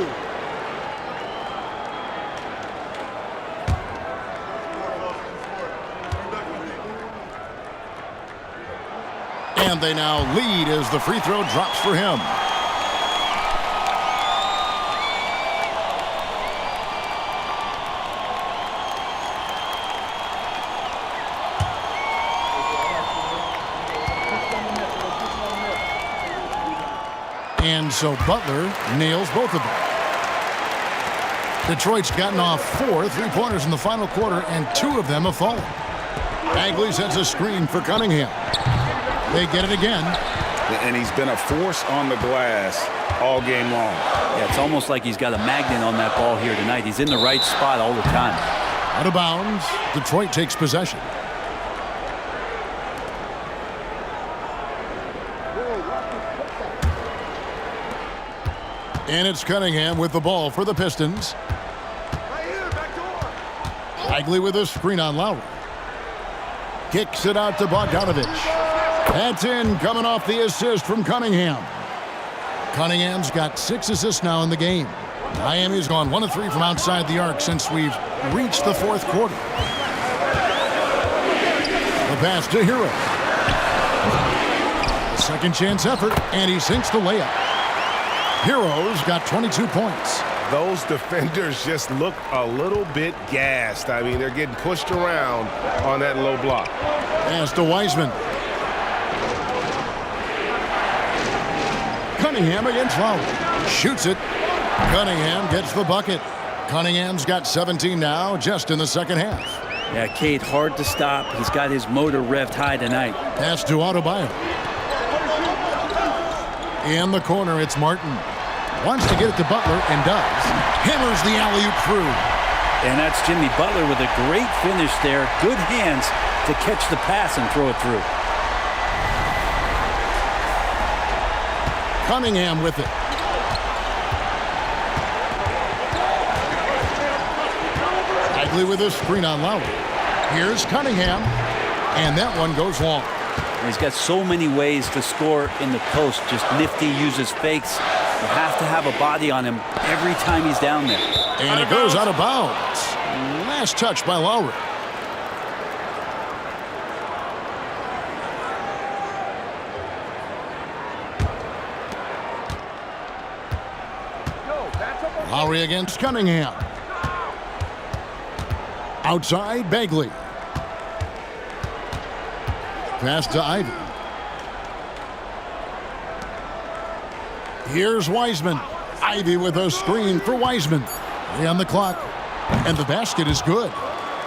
And they now lead as the free throw drops for him. And so Butler nails both of them. Detroit's gotten off 4 3-pointers in the final quarter, and 2 of them have fallen. Bagley sets a screen for Cunningham. They get it again. And he's been a force on the glass all game long. Yeah, it's almost like he's got a magnet on that ball here tonight. He's in the right spot all the time. Out of bounds. Detroit takes possession. And it's Cunningham with the ball for the Pistons. Bagley with a screen on Lowry. Kicks it out to Bogdanovich. That's in, coming off the assist from Cunningham. Cunningham's got 6 assists now in the game. Miami's gone 1 of 3 from outside the arc since we've reached the 4th quarter. The pass to Hero. Second chance effort, and he sinks the layup. Hero's got 22 points. Those defenders just look a little bit gassed. I mean, they're getting pushed around on that low block. Pass to Wiseman. Cunningham against Lowry. Shoots it. Cunningham gets the bucket. Cunningham's got 17 now, just in the second half. Yeah, Cade, hard to stop. He's got his motor revved high tonight. Pass to Adebayo. In the corner, it's Martin. Wants to get it to Butler, and does. Hammers the alley-oop through. And that's Jimmy Butler with a great finish there. Good hands to catch the pass and throw it through. Cunningham with it. Bagley with a screen on Lowry. Here's Cunningham, and that one goes long. He's got so many ways to score in the post. Just nifty, uses fakes. You have to have a body on him every time he's down there. And it goes out of bounds. Last touch by Lowry. Lowry against Cunningham. Outside, Bagley. Pass to Ivy. Here's Wiseman. Ivy with a screen for Wiseman. 3 on the clock. And the basket is good.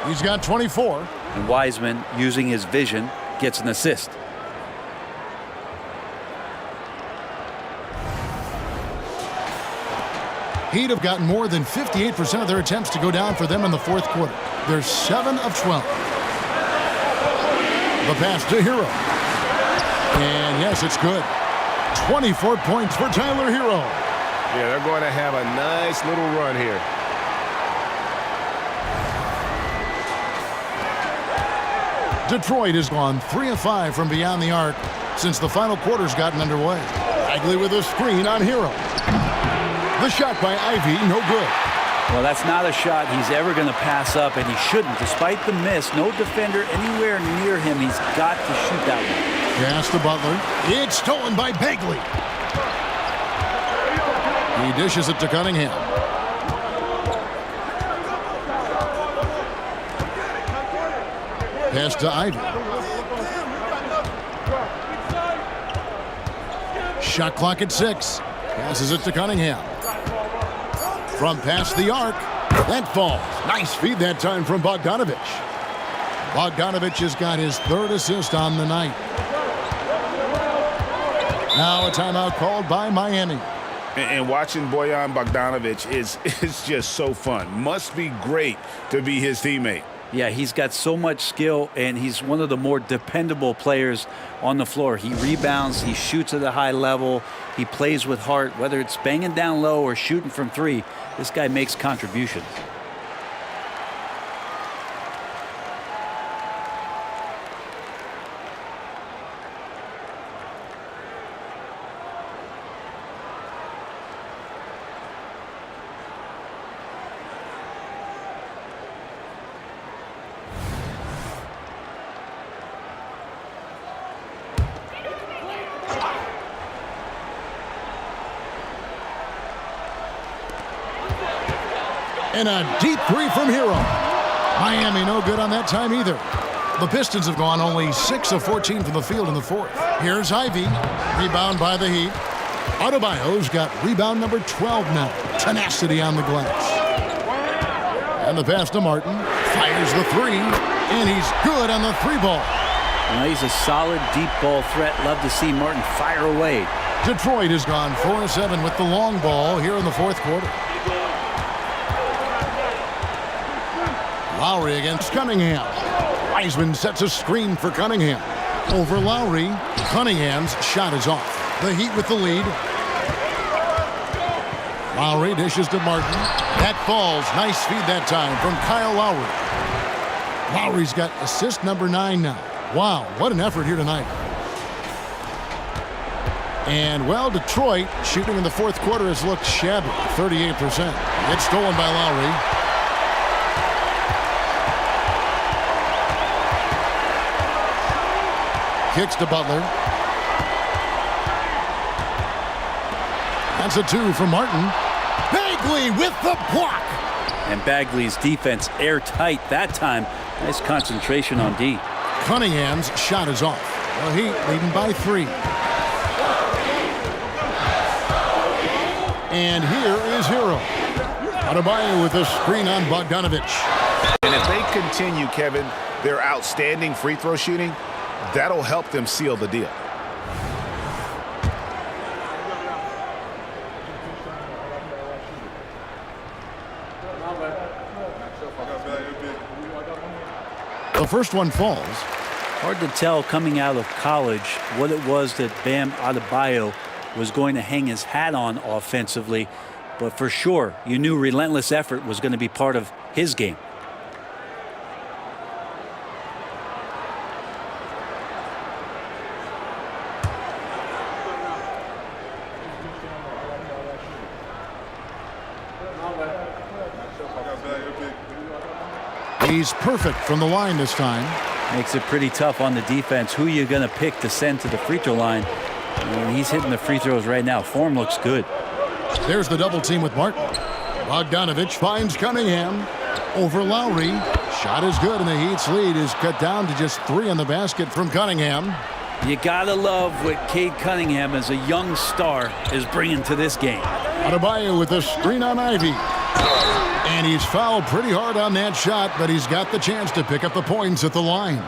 He's got 24. And Wiseman, using his vision, gets an assist. Heat have gotten more than 58% of their attempts to go down for them in the 4th quarter. They're 7 of 12. The pass to Hero. And yes, it's good. 24 points for Tyler Hero. Yeah, they're going to have a nice little run here. Detroit has gone 3 of 5 from beyond the arc since the final quarter's gotten underway. Bagley with a screen on Hero. The shot by Ivy, no good. Well, that's not a shot he's ever going to pass up, and he shouldn't. Despite the miss, no defender anywhere near him. He's got to shoot that one. Pass to Butler. It's stolen by Bagley. He dishes it to Cunningham. Pass to Ivy. Shot clock at 6. Passes it to Cunningham. From past the arc. That falls. Nice feed that time from Bogdanovich. Bogdanovich has got his 3rd assist on the night. Now a timeout called by Miami. And watching Bojan Bogdanovich is just so fun. Must be great to be his teammate. Yeah, he's got so much skill, and he's one of the more dependable players on the floor. He rebounds, he shoots at a high level, he plays with heart. Whether it's banging down low or shooting from 3, this guy makes contributions. And a deep three from Hero. Miami no good on that time either. The Pistons have gone only 6 of 14 from the field in the fourth. Here's Ivy. Rebound by the Heat. Adebayo's got rebound number 12 now. Tenacity on the glass. And the pass to Martin. Fires the three. And he's good on the three ball. Well, he's a solid deep ball threat. Love to see Martin fire away. Detroit has gone 4-7 with the long ball here in the fourth quarter. Lowry against Cunningham. Wiseman sets a screen for Cunningham. Over Lowry. Cunningham's shot is off. The Heat with the lead. Lowry dishes to Martin. That falls. Nice feed that time from Kyle Lowry. Lowry's got assist number 9 now. Wow, what an effort here tonight. And, well, Detroit shooting in the fourth quarter has looked shabby. 38%. It's stolen by Lowry. Kicks to Butler. That's a 2 for Martin. Bagley with the block. And Bagley's defense airtight that time. Nice concentration on D. Cunningham's shot is off. The Heat leading by 3. And here is Hero. Adebayo with a screen on Bogdanovich. And if they continue, Kevin, their outstanding free throw shooting, that'll help them seal the deal. The first one falls. Hard to tell coming out of college what it was that Bam Adebayo was going to hang his hat on offensively, but for sure you knew relentless effort was going to be part of his game. He's perfect from the line this time. Makes it pretty tough on the defense. Who are you going to pick to send to the free throw line? And he's hitting the free throws right now. Form looks good. There's the double team with Martin. Bogdanovich finds Cunningham over Lowry. Shot is good, and the Heat's lead is cut down to just 3 on the basket from Cunningham. You got to love what Cade Cunningham as a young star is bringing to this game. Adebayo with a screen on Ivy. And he's fouled pretty hard on that shot, but he's got the chance to pick up the points at the line.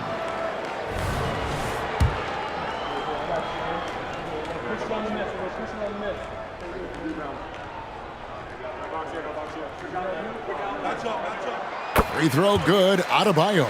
Free throw good, Adebayo.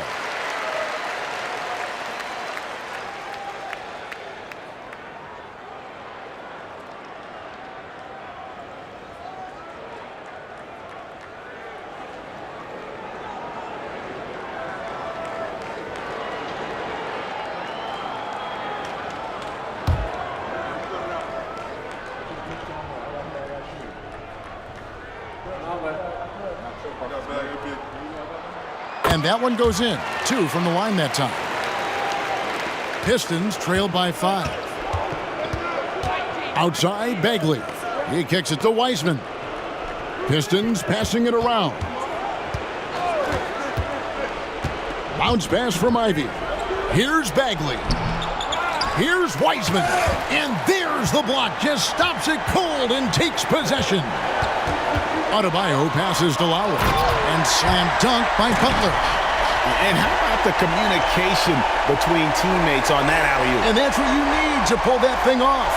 And that one goes in. 2 from the line that time. Pistons trailed by 5. Outside, Bagley. He kicks it to Wiseman. Pistons passing it around. Bounce pass from Ivy. Here's Bagley. Here's Wiseman. And there's the block. Just stops it cold and takes possession. Adebayo passes to Lowry. And slam dunk by Butler. And how about the communication between teammates on that alley-oop? And that's what you need to pull that thing off.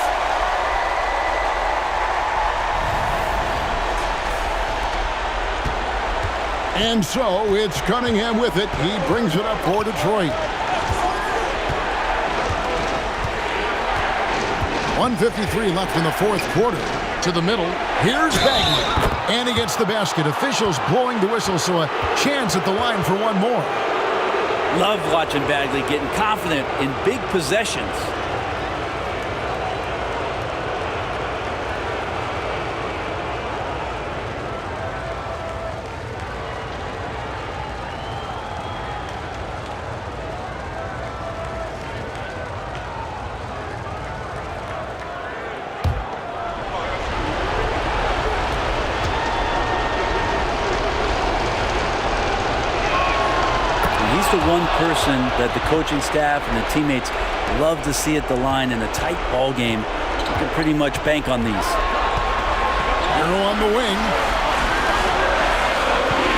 And so it's Cunningham with it. He brings it up for Detroit. 1:53 left in the fourth quarter. To the middle. Here's Bagley. And he gets the basket. Officials blowing the whistle, so a chance at the line for one more. Love watching Bagley getting confident in big possessions. the one person that the coaching staff and the teammates love to see at the line in a tight ball game. You can pretty much bank on these. Hero on the wing.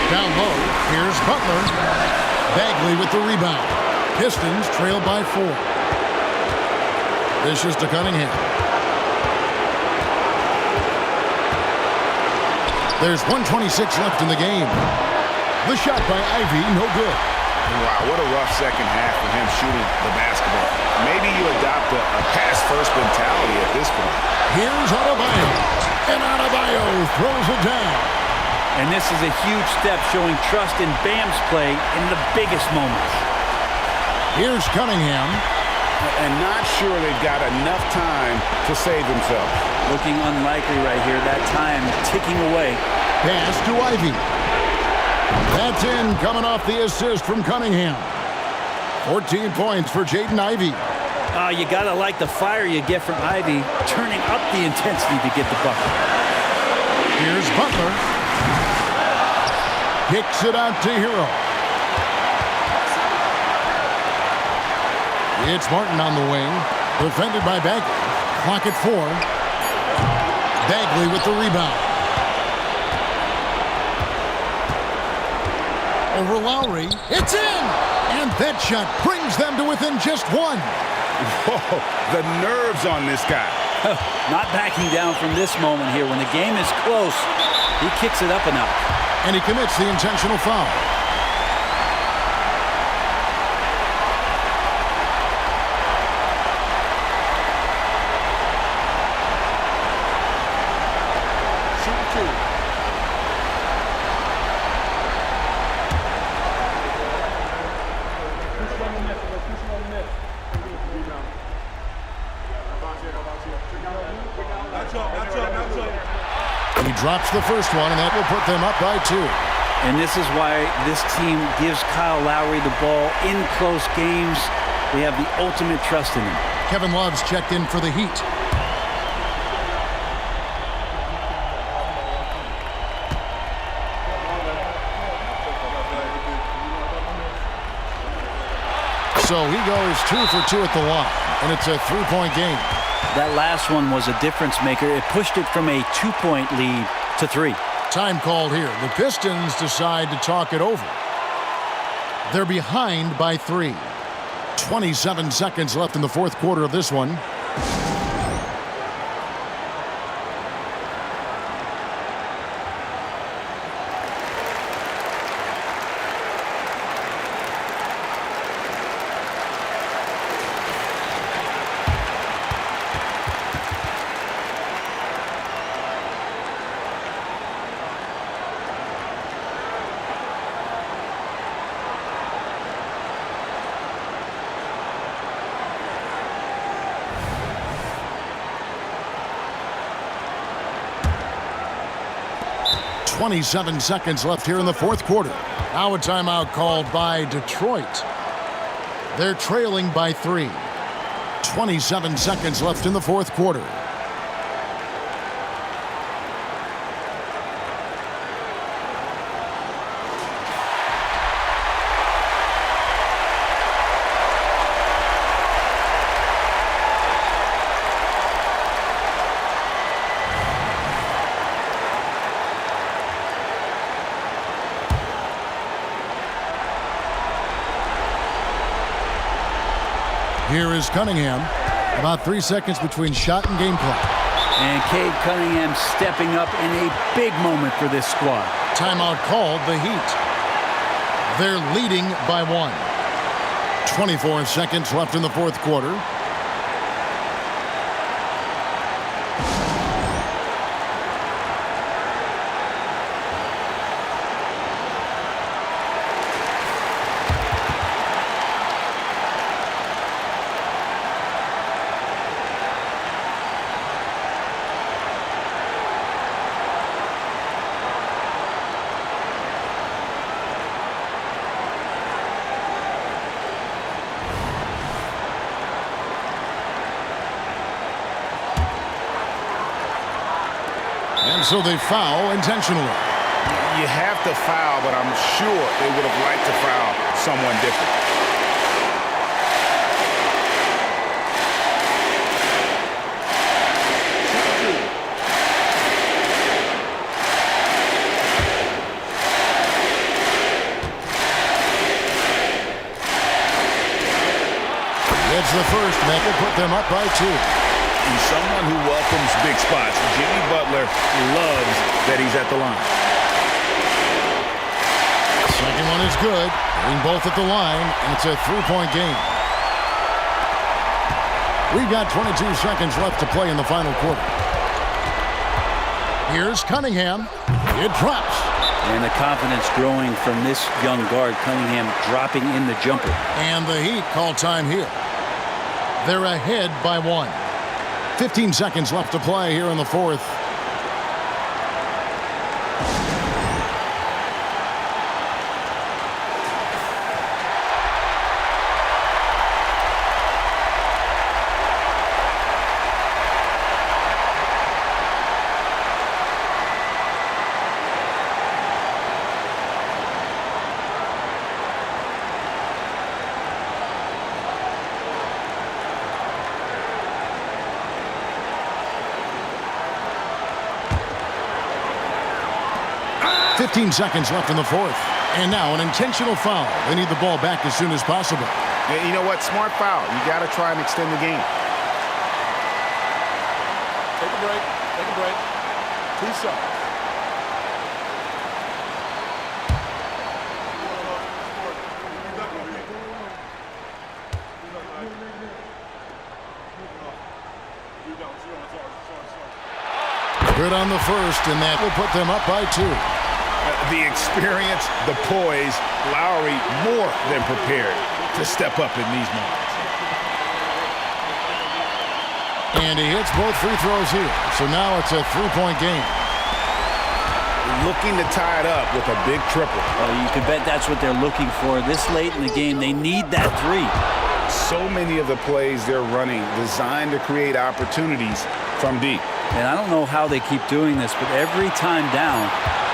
Down low, here's Butler. Bagley with the rebound. Pistons trail by 4. This is to Cunningham. There's 1:26 left in the game. The shot by Ivy, no good. Wow, what a rough second half for him shooting the basketball. Maybe you adopt a pass-first mentality at this point. Here's Adebayo. And Adebayo throws it down. And this is a huge step showing trust in Bam's play in the biggest moments. Here's Cunningham. And not sure they've got enough time to save themselves. Looking unlikely right here. That time ticking away. Pass to Ivy. That's in, coming off the assist from Cunningham. 14 points for Jaden Ivey. You got to like the fire you get from Ivy, turning up the intensity to get the bucket. Here's Butler. Kicks it out to Hero. It's Martin on the wing. Defended by Bagley. Clock at 4. Bagley with the rebound. Over Lowry. It's in! And that shot brings them to within just 1. Whoa, the nerves on this guy. Not backing down from this moment here. When the game is close, he kicks it up a notch. And he commits the intentional foul. He drops the first one, and that will put them up by 2. And this is why this team gives Kyle Lowry the ball in close games. They have the ultimate trust in him. Kevin Love's checked in for the Heat. So he goes 2 for 2 at the line, and it's a 3-point game. That last one was a difference maker. It pushed it from a 2-point lead to 3. Time called here. The Pistons decide to talk it over. They're behind by 3. 27 seconds left in the fourth quarter of this one. .27 seconds left here in the fourth quarter. Now a timeout called by Detroit. They're trailing by 3. 27 seconds left in the fourth quarter. Here is Cunningham. About 3 seconds between shot and game clock. And Cade Cunningham stepping up in a big moment for this squad. Timeout called, the Heat. They're leading by 1. 24 seconds left in the fourth quarter. And so they foul intentionally. You have to foul, but I'm sure they would have liked to foul someone different. It's the first, and that will put them up by 2. And someone who welcomes big spots, Jimmy Butler loves that he's at the line. Second one is good. Hitting both at the line, and it's a 3-point game. We've got 22 seconds left to play in the final quarter. Here's Cunningham. It drops. And the confidence growing from this young guard, Cunningham, dropping in the jumper. And the Heat call time here. They're ahead by 1. 15 seconds left to play here in the fourth. Fifteen seconds left in the fourth. And now an intentional foul. They need the ball back as soon as possible. And you know what? Smart foul. You got to try and extend the game. Take a break. Take a break. 2 seconds. Good on the first, and that will put them up by 2. The experience, the poise, Lowry more than prepared to step up in these moments. And he hits both free throws here. So now it's a 3-point game. Looking to tie it up with a big triple. Oh, you can bet that's what they're looking for. This late in the game, they need that 3. So many of the plays they're running designed to create opportunities from deep. And I don't know how they keep doing this, but every time down,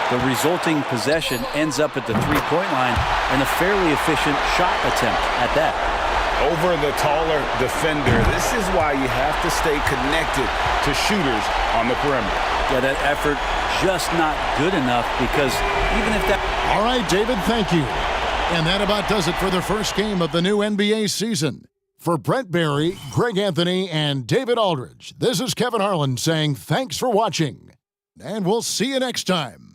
the resulting possession ends up at the 3-point line and a fairly efficient shot attempt at that. Over the taller defender, this is why you have to stay connected to shooters on the perimeter. Yeah, that effort just not good enough, because even if that... All right, David, thank you. And that about does it for the first game of the new NBA season. For Brent Barry, Greg Anthony, and David Aldridge, this is Kevin Harlan saying thanks for watching. And we'll see you next time.